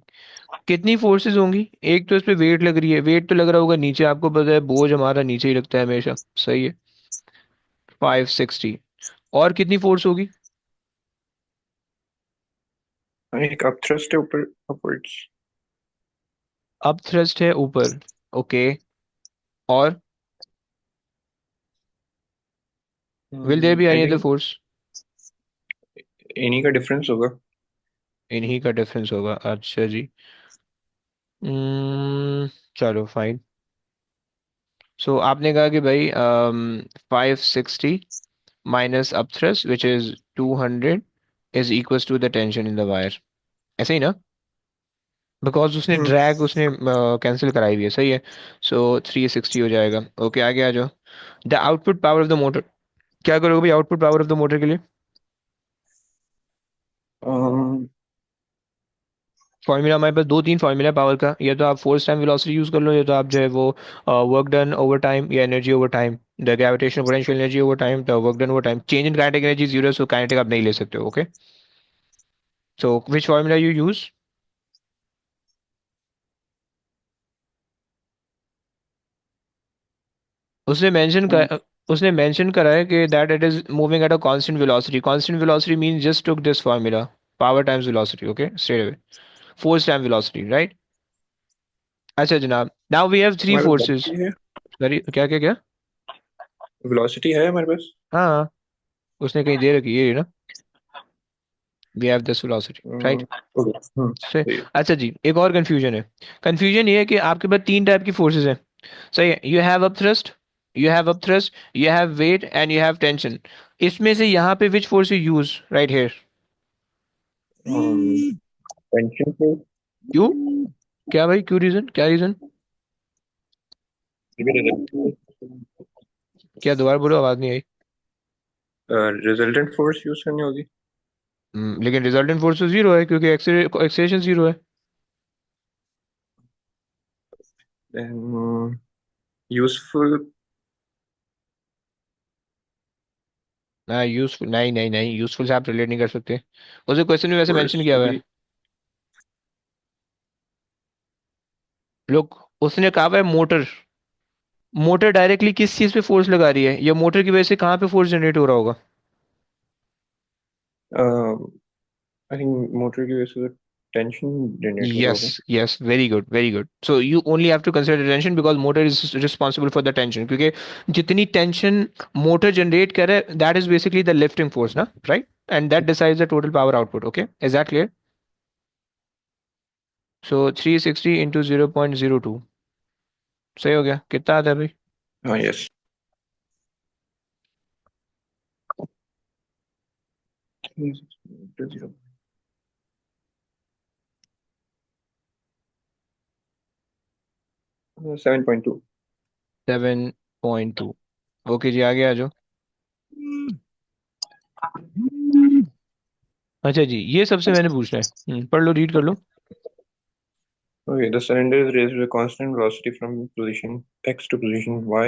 कितनी फोर्सेस होंगी? एक तो इस पे वेट लग रही है, वेट तो लग रहा होगा नीचे, आपको पता है बोझ हमारा नीचे ही लगता है हमेशा, सही है, 560। और कितनी फोर्स होगी? एक up thrust है ऊपर upwards. अब थ्रस्ट है ऊपर, ओके, और will there be I any other think force? इन्हीं का difference होगा. इन्हीं का डिफरेंस होगा, अच्छा जी। चलो फाइन। सो आपने कहा कि भाई 560 minus up thrust which is 200 is equals to the tension in the wire, ऐसे ही ना? बिकॉज उसने Hmm. ड्रैग उसने कैंसिल कराई हुई है, सही है। सो 360 हो जाएगा, ओके, आगे आ जाओ। The output power of the motor, क्या करोगे भाई output power of the motor के लिए? Um, फॉर्मूला हमारे पास दो तीन फॉर्मूला पावर का, या तो आप फोर्स टाइम वेलोसिटी यूज कर लो, या तो आप जो है वो वर्क डन ओवर टाइम या energy over time, the gravitational potential energy over time, the work done over time, change in kinetic energy zero, so kinetic आप नहीं ले सकते हो, okay. So which formula you use? उसने mention कर उसने mention करा है कि that it is moving at a constant velocity, constant velocity means just took this formula, power times velocity, okay, straight away, force time velocity, right. अच्छा जनाब, now we have three हमारे पास forces. velocity है. Sorry, क्या क्या क्या? Velocity है हमारे पास. हाँ हाँ, उसने कहीं दे रखी है ये ना, we have this velocity, right. Okay. से सही है. अच्छा जी, एक और कंफ्यूजन है। कंफ्यूजन ये है कि आपके पास तीन टाइप की फोर्सेस हैं, सही है, you have up thrust, you have up thrust, you have weight and you have tension. इसमें से यहाँ पे which force you use right here? Tension force. क्यों? क्या भाई, क्यों, रीजन, क्या रीजन? क्या, दोबारा बोलो, आवाज नहीं आई। Resultant force यूज करनी होगी. लेकिन रिजल्टेंट फोर्स तो जीरो है, क्योंकि एक्सेलरेशन जीरो है। Then useful. ना यूजफुल, नहीं नहीं नहीं, यूजफुल से आप रिलेट नहीं कर सकते, उसे क्वेश्चन में वैसे मेंशन Force किया हुआ है। होगी. लोग, उसने कहा हुआ है मोटर, मोटर डायरेक्टली किस चीज पे फोर्स लगा रही है, या मोटर की वजह से कहाँ पे फोर्स जनरेट हो रहा होगा? I think मोटर की वजह से टेंशन जनरेट हो रहा Yes, होगा. yes, very good, very good. So you only have to consider the tension because motor is responsible for the tension. क्योंकि जितनी tension motor generate करे, that is basically the lifting force, ना, right? And that decides the total power output. Okay, is that clear? So 360 into 0.02, सही हो गया, कितना आता है भाई? हाँ, yes. 7.2. 7.2। ओके जी, आगे आ जाओ। अच्छा जी, ये सबसे मैंने पूछना है, पढ़ लो, रीड कर लो। Okay, the cylinder is raised with a constant velocity from position X to position Y.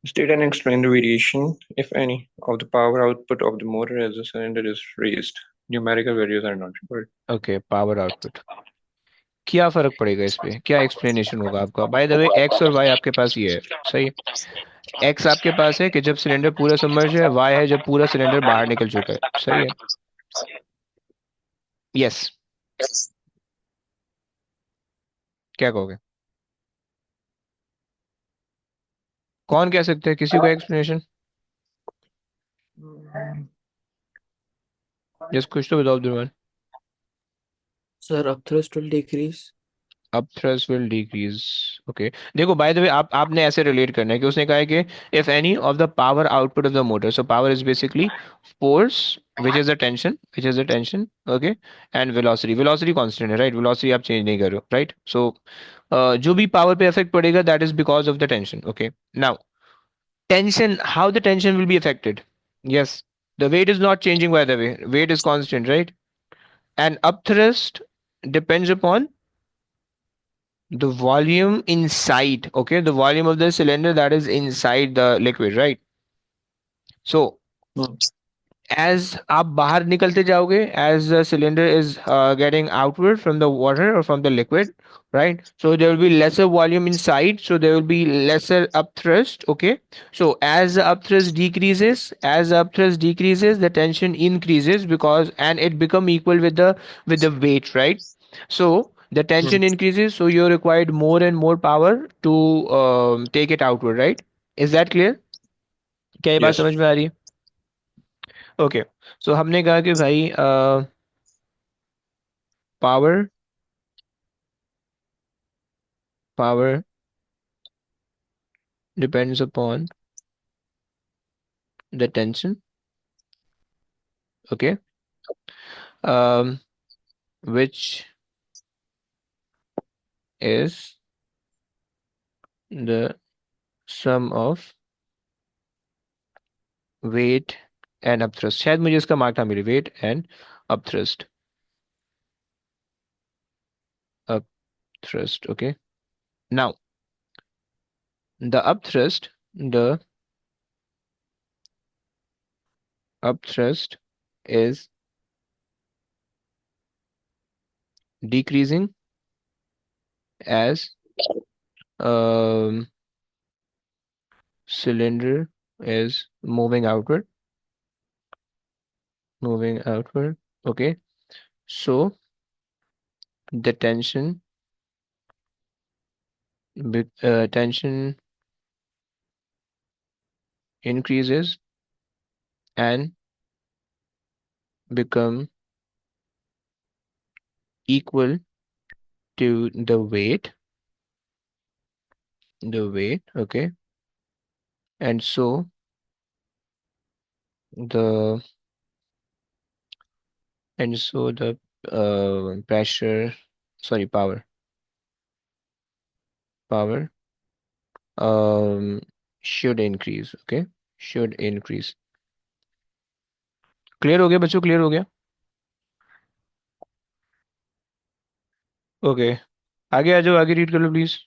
State and explain the variation, if any, of the power output of the motor as the cylinder is raised. Numerical values are not required. Okay, power output, क्या फर्क पड़ेगा इस पे, क्या explanation होगा आपका? Bye the way x और Y आपके पास ये है, सही है। एक्स आपके पास है कि जब सिलेंडर पूरा सबमर्ज है, वाई है जब पूरा सिलेंडर बाहर निकल चुका है, सही है। यस, क्या कहोगे? कौन कह सकता है, किसी को एक्सप्लेनेशन? जस्ट कुछ तो बताओ Abdul. Sir, upthrust will decrease. अब थ्रस्ट विल डिक्रीज। ओके, देखो बाय द वे आपने ऐसे रिलेट करना है कि उसने कहा है कि if any of the power output of the motor, so power is basically force which is the tension, okay, and velocity, velocity constant है, राइट, वेलोसिटी आप चेंज नहीं कर रहे हो, राइट, सो जो भी पावर पे इफेक्ट पड़ेगा that is because of the tension, okay. Now tension, how the tension will be affected? Yes, the weight is not changing, by the way, weight is constant, right? And upthrust depends upon the volume inside, okay, the volume of the cylinder that is inside the liquid, right? So Hmm. as आप बाहर निकलते जाओगे, as the cylinder is getting outward from the water or from the liquid, right, so there will be lesser volume inside, so there will be lesser upthrust, okay. So as the upthrust decreases, the tension increases, because and it become equal with the weight, right? So the Hmm. tension increases, so you required more and more power to take it outward, right? Is that clear? क्या ये बात Yes. समझ में आ रही है? Okay, सो हमने कहा कि भाई power power depends upon the tension, okay, which is the sum of weight and upthrust, शायद मुझे इसका मार्क ना मिले, weight and upthrust, upthrust, okay. Now the upthrust is decreasing as um, cylinder is moving outward, okay. So the tension increases and become equal to the weight, okay. And so the the pressure, sorry, power um should increase, okay, should increase. Clear हो गया बच्चों, clear हो गया? Okay, आगे आ जाओ, आगे read कर लो please.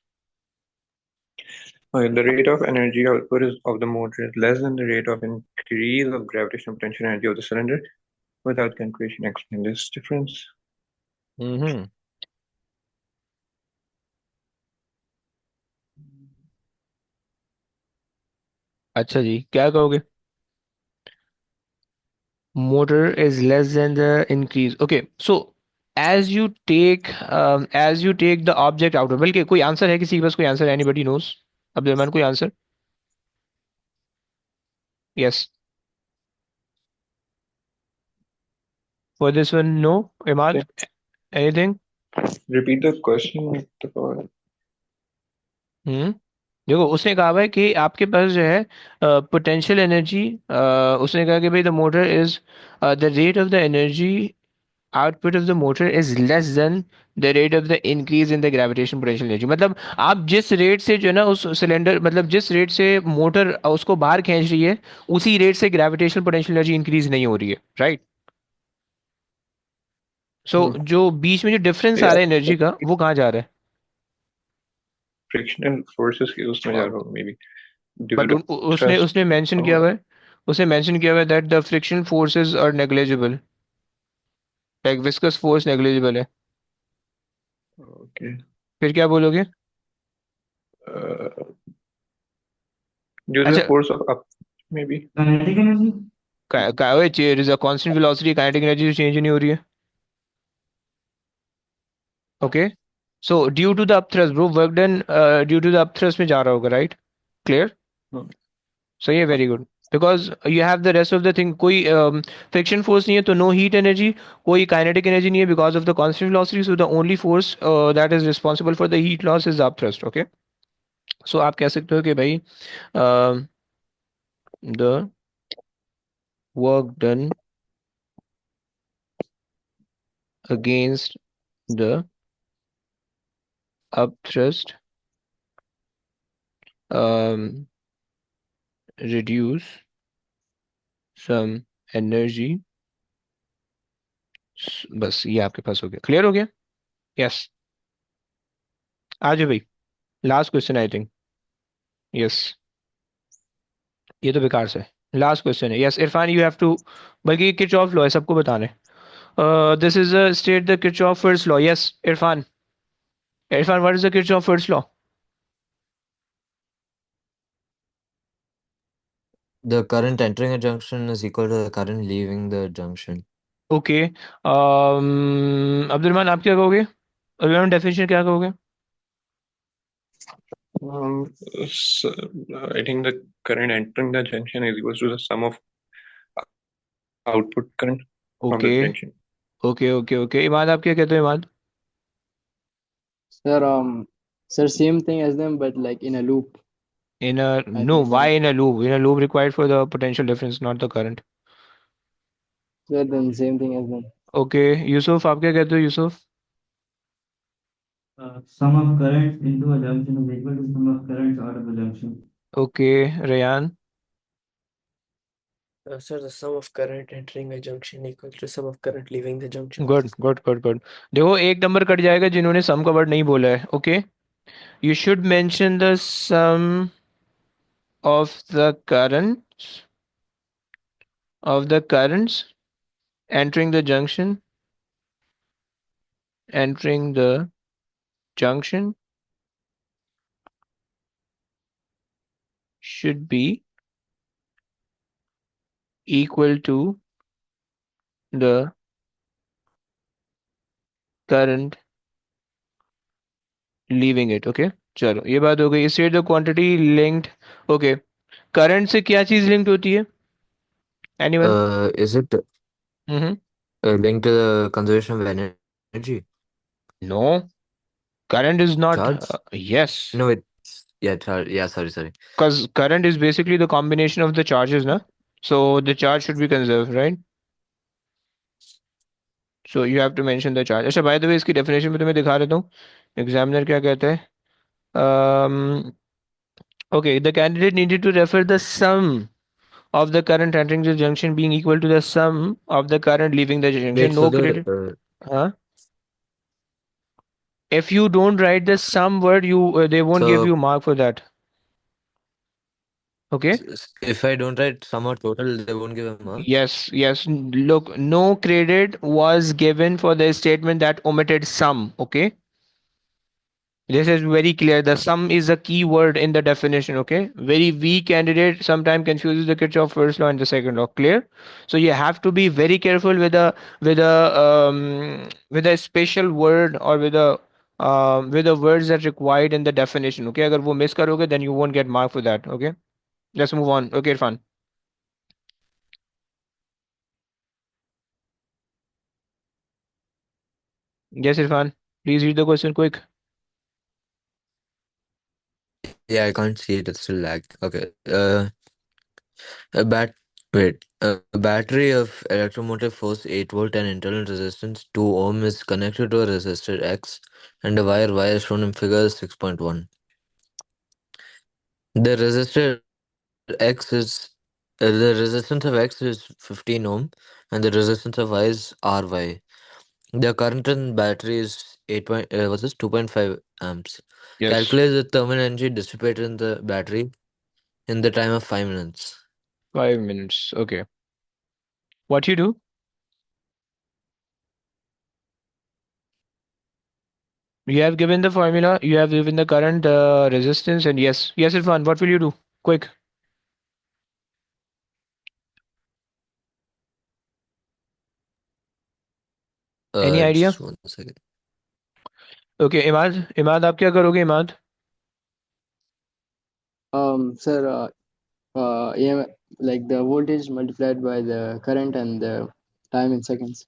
The rate of energy output of the motor is less than the rate of increase of gravitational potential energy of the cylinder. Without calculation, explain this difference. हम्म, अच्छा जी, क्या कहोगे? Motor is less than the increase, okay. So as you take the object out, बल्कि कोई answer है किसी के पास, कोई answer, anybody knows? Abdul Rahman, कोई answer? Yes, for this one, no. Imad, Okay. anything? Repeat the question. The power. हम्म, देखो उसने कहा हुआ है कि आपके पास जो है पोटेंशियल एनर्जी, उसने कहा कि भाई the motor is the rate of the energy output of the motor is less than the rate of the increase in the gravitation potential energy. मतलब आप जिस रेट से जो है ना उस सिलेंडर, मतलब जिस रेट से मोटर उसको बाहर खींच रही है, उसी रेट से ग्रेविटेशनल पोटेंशियल एनर्जी इंक्रीज नहीं हो रही है, राइट? सो Hmm. जो बीच में जो डिफरेंस आ Yeah. रहा है एनर्जी का, वो कहाँ जा रहा Frictional forces के उसमें है? जा रहा होगा maybe due to but the उसने thrust. उसने मेंशन किया हुआ है, उसने मेंशन किया हुआ है that the friction forces are negligible, like viscous force negligible है। Okay. फिर क्या बोलोगे? Uh, due to the अच्छा, force of up maybe. Kinetic energy? Constant velocity, kinetic energy change नहीं हो रही है, okay. So due to the upthrust bro, work done due to the upthrust में जा रहा होगा, राइट? क्लियर? सही है, very good. Because you have the rest of the thing, कोई फ्रिक्शन फोर्स नहीं है तो नो हीट एनर्जी, कोई काइनेटिक एनर्जी नहीं है because of the constant velocity, so the only force that is responsible for the heat loss is upthrust. Okay, so आप कह सकते हो कि भाई the work done against the upthrust um, reduce some energy। बस ये आपके पास हो गया, क्लियर हो गया। यस, आ जाओ भाई, last question I think. Yes, ये तो बेकार से लास्ट क्वेश्चन है। Yes Irfan, you have to, बल्कि किरचॉफ लॉ है, सबको बताने। This is a state the Kirchhoff first law. Yes Irfan, Irfan what is the Kirchhoff first law? The current entering a junction is equal to the current leaving the junction. Okay, Abdul Rahman आप क्या कहोगे? Abdul Rahman definition क्या कहोगे? I think the current entering the junction is equal to the sum of output current from okay the junction. Okay okay okay, Imad आप क्या कहते हो Imad? Sir, sir, same thing as them, but like in a loop. In a, I no, think why that, in a loop? In a loop required for the potential difference, not the current. sir, then same thing as them. Okay, Yusuf आप क्या कहते हो Yusuf? Sum of currents into a junction is equal to sum of currents out of a junction. Okay, Rayan? Sir, the sum of current entering a junction equal to sum of current leaving the junction. Good good good good. देखो एक number cut जाएगा जिन्होंने सम का word नहीं बोला है। Okay, you should mention the sum of the currents entering the junction, entering the junction should be equal to the current leaving it। Okay, चलो ये बात हो गई। State the quantity linked. Okay, current से क्या चीज लिंक्ड होती है? Anyone? Is it hmm, linked to the conservation of energy? No, current is not Charge? yes, No, it's yeah, charge. Yeah, sorry. because current is basically the combination of the charges na, so the charge should be conserved, right? So you have to mention the charge। अच्छा, by the way इसकी definition में तुम्हें दिखा देता हूँ examiner क्या कहता है। um, okay, the candidate needed to refer the sum of the current entering the junction being equal to the sum of the current leaving the junction, Wait, so no the credit। huh? If you don't write the sum word, you they won't give you so mark for that। Okay, if I don't write sum or total, they won't give a mark. yes, look, no credit was given for the statement that omitted sum। Okay, this is very clear, the sum is a key word in the definition। Okay, very weak candidate sometimes confuses the Kirchhoff first law and the second law, clear? So you have to be very careful with a special word or with the words that required in the definition। Okay, अगर वो miss करोगे then you won't get mark for that। Okay, let's move on। Okay Irfan? Yes Irfan, please read the question quick। Yeah, I can't see it. It's still lag. Okay. A bat. Wait. A battery of electromotive force 8 volt and internal resistance 2 ohm is connected to a resistor X and a wire Y is shown in figure 6.1. The resistor X is the resistance of X is 15 ohm and the resistance of Y is RY. The current in battery is 8 point, what's this 2.5 amps. Yes, Calculate the thermal energy dissipated in the battery in the time of 5 minutes. 5 minutes, okay. What you do? You have given the formula, you have given the current, resistance, and yes Irfan, what will you do? Quick. Any idea? Just 1 second. Okay, Imad, आप क्या करोगे Imad? Sir, EM, like the voltage multiplied by the current and the time in seconds.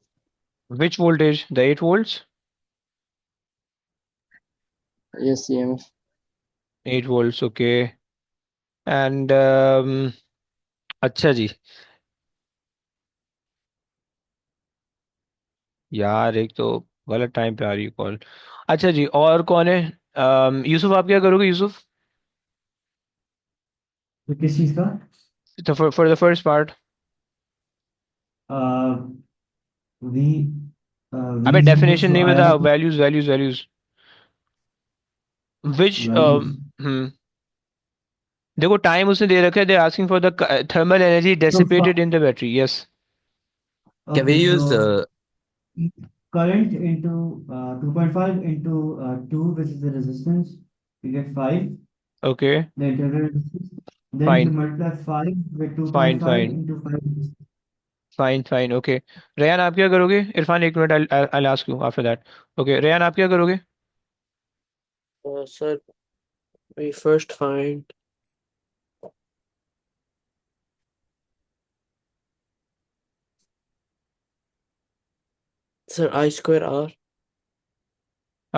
Which voltage? The 8 volts? Yes, EMF. 8 volts, okay. And अच्छा जी, यार एक तो गलत time पे आ रही है कॉल। अच्छा जी, और कौन है? यूसुफ, आप क्या करोगे यूसुफ? तो किस चीज का? तो for the first part. V v अबे इज इक्वल्स डेफिनेशन टू नहीं आई बता, are values values values. Which values. Hmm देखो टाइम उसने दे रखा है, they asking for the thermal energy तो dissipated in the battery, yes. Can we okay so use current into 2.5 into 2, which is the resistance, you get 5, okay, the internal resistance. Then if you fine multiply 5 with fine 2.5 fine into 5, fine fine, okay. Rayan आप क्या करोगे? इरफान एक minute, I ask you after that. Okay Rayan आप क्या करोगे? Sir, we first find sir I square R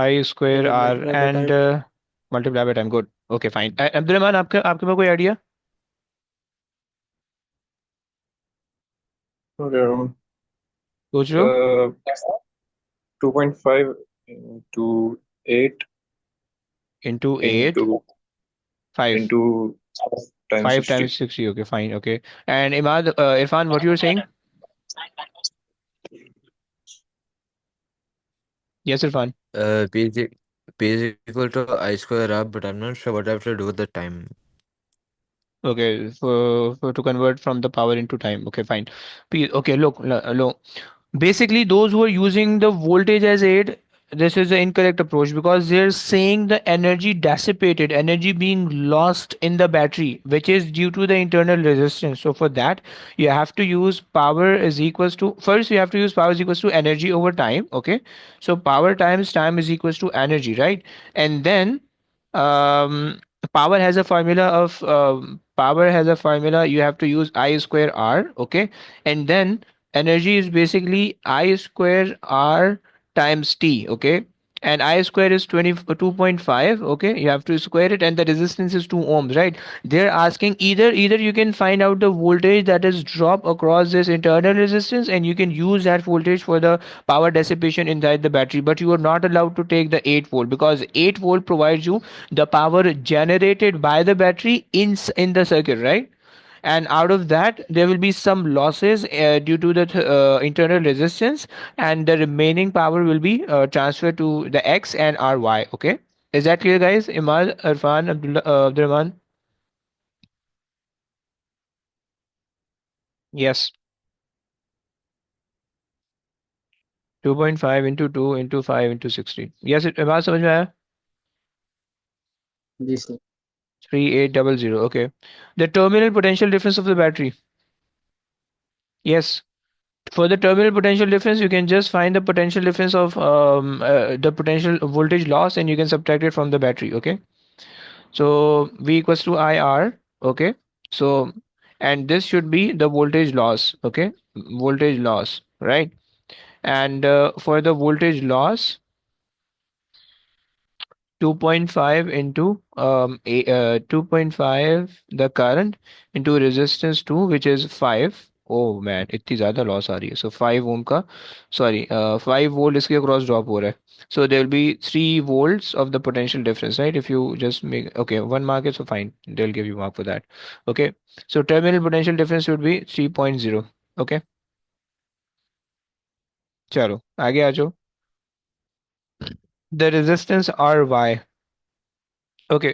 I and square then R multiply by and time. Multiply by time, good. Okay fine. Abdulrahman, आपके आपके पास कोई आइडिया? Around सोच लो। 2.5 into 8 into 8, into 5, into times 5 60. Times 60, okay fine, okay. And Imad, Irfan, what you are saying? Yes Irfan. P is equal to I square R, but I'm not sure what I have to do with the time. Okay, for to convert from the power into time. Okay, fine. Okay, look. Basically, those who are using the voltage as aid, this is the incorrect approach because they're saying the energy dissipated, energy being lost in the battery, which is due to the internal resistance. So for that, you have to use power is equals to, first you have to use power is equals to energy over time. Okay, so power times time is equals to energy, right? And then um power has a formula of power has a formula, you have to use I square R, okay? And then energy is basically I square R times T, okay? And I square is 22.5, okay? You have to square it, and the resistance is 2 ohms, right? They're asking either you can find out the voltage that is drop across this internal resistance, and you can use that voltage for the power dissipation inside the battery, but you are not allowed to take the 8 volt because 8 volt provides you the power generated by the battery in the circuit, right? And out of that there will be some losses due to the internal resistance, and the remaining power will be transferred to the X and RY. Okay, is that clear, guys? Imad, Irfan, Abdurrahman? Yes. 2.5 into 2 into 5 into 16, yes, Imad, समझ में आया? Yes, sir. 3800, okay. The terminal potential difference of the battery, yes. For the terminal potential difference, you can just find the potential difference of the potential voltage loss, and you can subtract it from the battery. Okay, so V equals to IR. Okay, so and this should be the voltage loss. Okay, voltage loss, right? And for the voltage loss, 2.5 into 2.5 the current into resistance 2, which is 5. Oh man, इतनी ज़्यादा loss आ रही है। So 5 ohm का, sorry, 5 volt इसके across drop हो रहा है. So there will be 3 volts of the potential difference, right? If you just make, okay, one mark it, so fine, they'll give you mark for that. Okay, so terminal potential difference would be 3.0. Okay, चलो आगे आ जाओ. The resistance RY. Okay,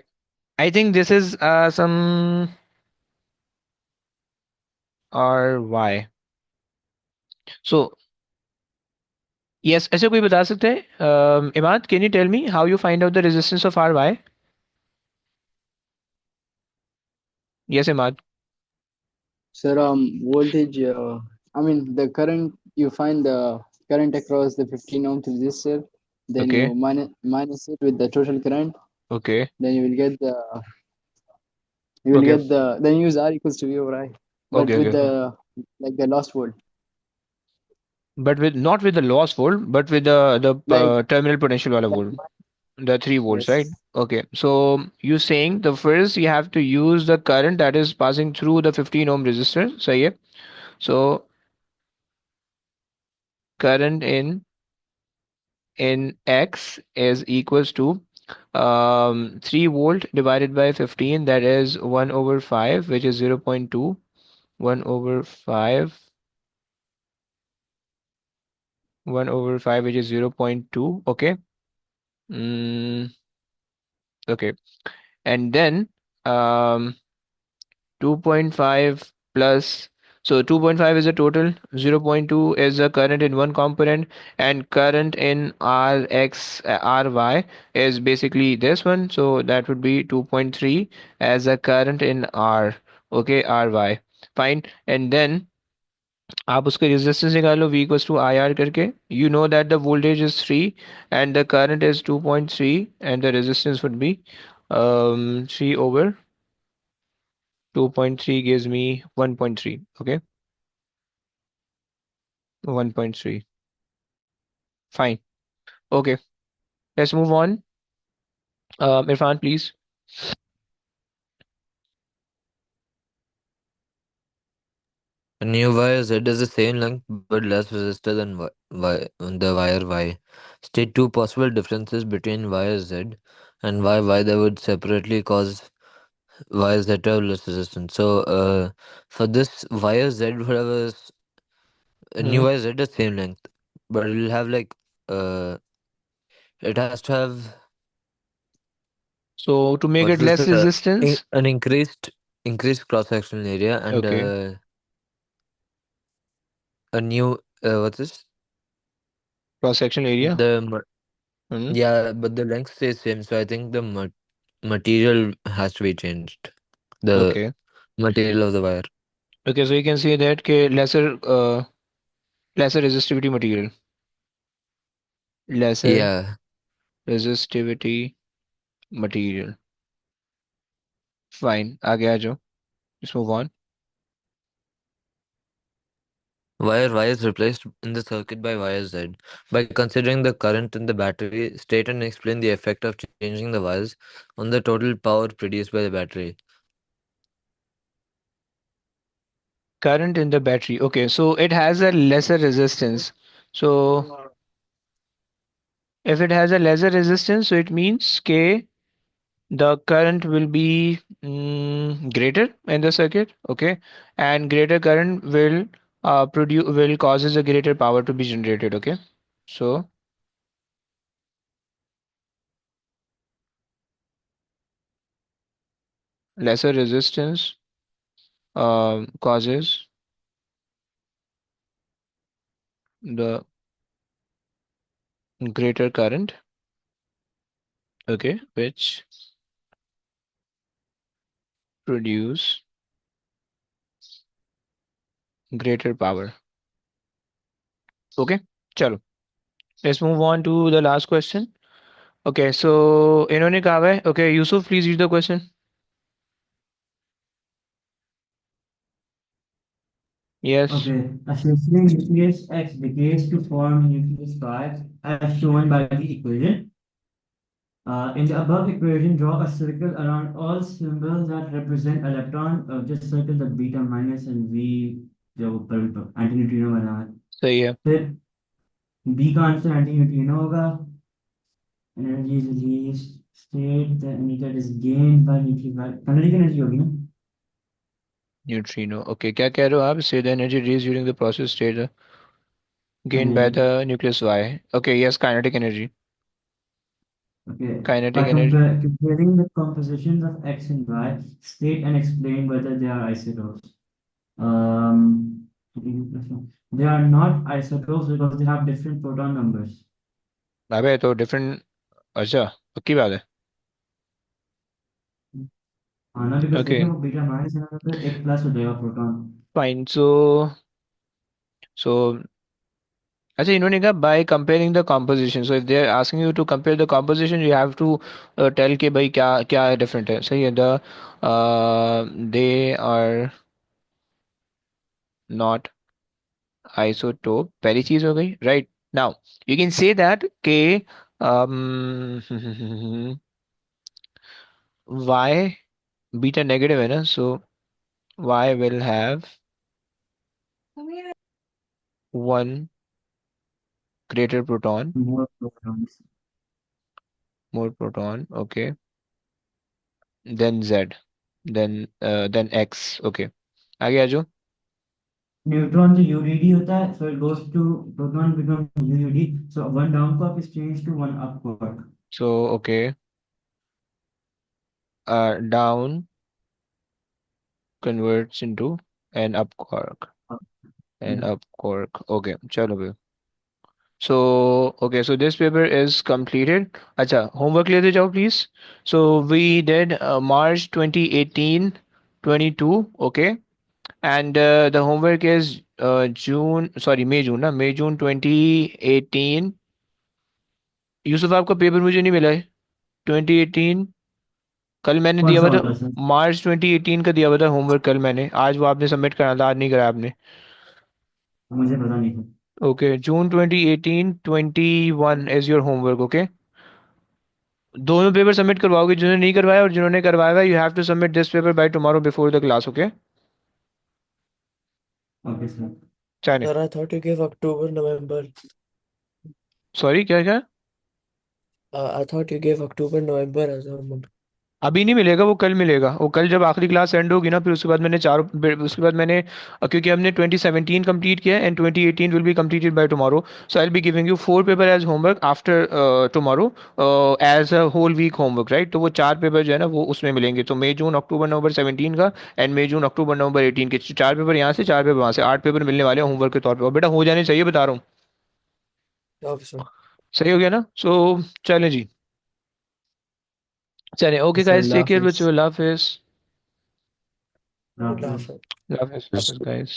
I think this is some RY. So yes, ऐसे कोई बता सकते हैं? Imad, can you tell me how you find out the resistance of RY? Yes, Imad. Sir, voltage, I mean, the current, you find the current across the 15 ohms resistor, then Okay, minus it with the total current, okay, then you will get the You will Okay, get the then use R equals to V over I, but okay, with okay. the like the lost word. But with not with the loss volt, but with the Like terminal potential wala volt, the 3 volts, right? yes, Okay. So you saying the first you have to use the current that is passing through the 15 ohm resistor. So yeah. So current in X is equals to 3 volt divided by 15, that is 1 over 5, which is 0.2. 1 over 5, 1 over 5, which is 0.2. Okay. Mm, okay. And then um 2.5 plus, so 2.5 is a total, 0.2 is the current in one component, and current in Rx Ry is basically this one, so that would be 2.3 as a current in R. Okay, Ry, fine. And then आप उसका resistance निकालो V equals to IR करके, you know that the voltage is 3 and the current is 2.3 and the resistance would be 3 over 2.3 gives me 1.3. Okay, 1.3. Fine. Okay, let's move on. Irfan, please. A new wire Z is the same length but less resistor than the wire Y. State two possible differences between wire Z and why that would separately cause wire Z to have less resistance. So, for this wire Z, whatever is a new Hmm. wire Z is same length, but it will have like it has to have So to make what's it this less resistance, an increased cross sectional area and okay, a new what's this cross sectional area. the Hmm. yeah, but the length stays same, so I think the material has to be changed. The Okay. material of the wire. Okay, so you can say that ke lesser resistivity material, lesser Yeah, resistivity material. Fine. आगे आ जाओ. Let's move on. wire Y is replaced in the circuit by wire Z. By considering the current in the battery, state and explain the effect of changing the wires on the total power produced by the battery. Current in the battery. Okay, so it has a lesser resistance. So if it has a lesser resistance, so it means K the current will be greater in the circuit. Okay, and greater current will causes a greater power to be generated. Okay, so lesser resistance causes the greater current. Okay, which produce greater power. Okay, chalo, let's move on to the last question. Okay, so इन्होंने कहा है. Okay, Yusuf, please read the question. Yes. Okay, a succinct nucleus X decays to form nucleus Y as shown by the equation. In the above equation, draw a circle around all symbols that represent electron. Just circle the beta minus and V जो ऊपर anti neutrino बना है. सही है. फिर B का answer anti neutrino होगा. Energy is released, state the energy is gained by nuclear. Kinetic energy होगी ना? Neutrino. Okay, क्या कह रहे हो आप? Say the energy released during the process state हाँ gained by ji. the nucleus Y. Okay, yes, kinetic energy. Okay. Kinetic By energy. comparing the compositions of X and Y, state and explain whether they are isotopes. Um, they are not isotopes because they have different proton numbers. अबे तो different. अच्छा, पक्की बात है. हाँ ना, because देखें Okay, वो बीटा माइनस है ना, तो फिर एक प्लस हो जाएगा प्रोटॉन. fine. So अच्छा, इन्होंने कहा by comparing the composition, so if they are asking you to compare the composition you have to tell के भाई क्या क्या डिफरेंट है, सही है। The they are not isotope, पहली चीज हो गई, right. Now you can say that के वाई बीटा नेगेटिव है ना, so Y will have one greater proton, More protons. more proton, okay, then Z, then X, okay। आगे आ जाओ। Neutron जो UDD होता है, so it goes to proton becomes UUD. So one down quark is changed to one up quark. So okay, down converts into an up quark, an Yeah. up quark, okay, चलो भाई। So okay, so this paper is completed। अच्छा, homework लेते जाओ please। So we did March 2018 22, okay, and the homework is June, sorry, May June ना, May June 2018। Yusuf आपका paper मुझे नहीं मिला है 2018, कल मैंने कौन दिया सा हुआ था। वाला सर? मार्च 2018 का दिया हुआ था होमवर्क कल मैंने, आज वो आपने सबमिट कराना था, आज नहीं कराया आपने। मुझे पता नहीं था। Okay, June 2018 21 is your homework, okay. दोनों पेपर सबमिट करवाओगे, जिन्होंने नहीं करवाया और जिन्होंने करवाया हुआ, you have to submit this paper by tomorrow before the class, okay. Okay sir. चाइने, Sir, I thought you gave October, November. Sorry, क्या क्या? I thought you gave October, November as a month. अभी नहीं मिलेगा, वो कल मिलेगा। वो कल जब आखिरी क्लास एंड होगी ना, फिर उसके बाद मैंने उसके बाद मैंने क्योंकि हमने 2017 कंप्लीट किया and 2018 will be completed by tomorrow, so I will be giving you 4 paper as homework after tomorrow, as a whole week homework, right. तो वो 4 पेपर जो है ना वो उसमें मिलेंगे, तो मई जून अक्टूबर नवंबर 17 का एंड मई जून अक्टूबर नवंबर 18 के 4 पेपर यहाँ से, 4 पेपर वहाँ से, 8 पेपर मिलने वाले हैं होमवर्क के तौर पर, और बेटा हो जाने चाहिए, बता रहा हूँ। Okay, sir. सही हो गया ना, सो चलें जी, चलें, okay Sir, guys, take care Allah बच्चों, अल्लाह हाफिज़। Allah राफिज। Hafiz. अल्लाह हाफिज़ गाइस।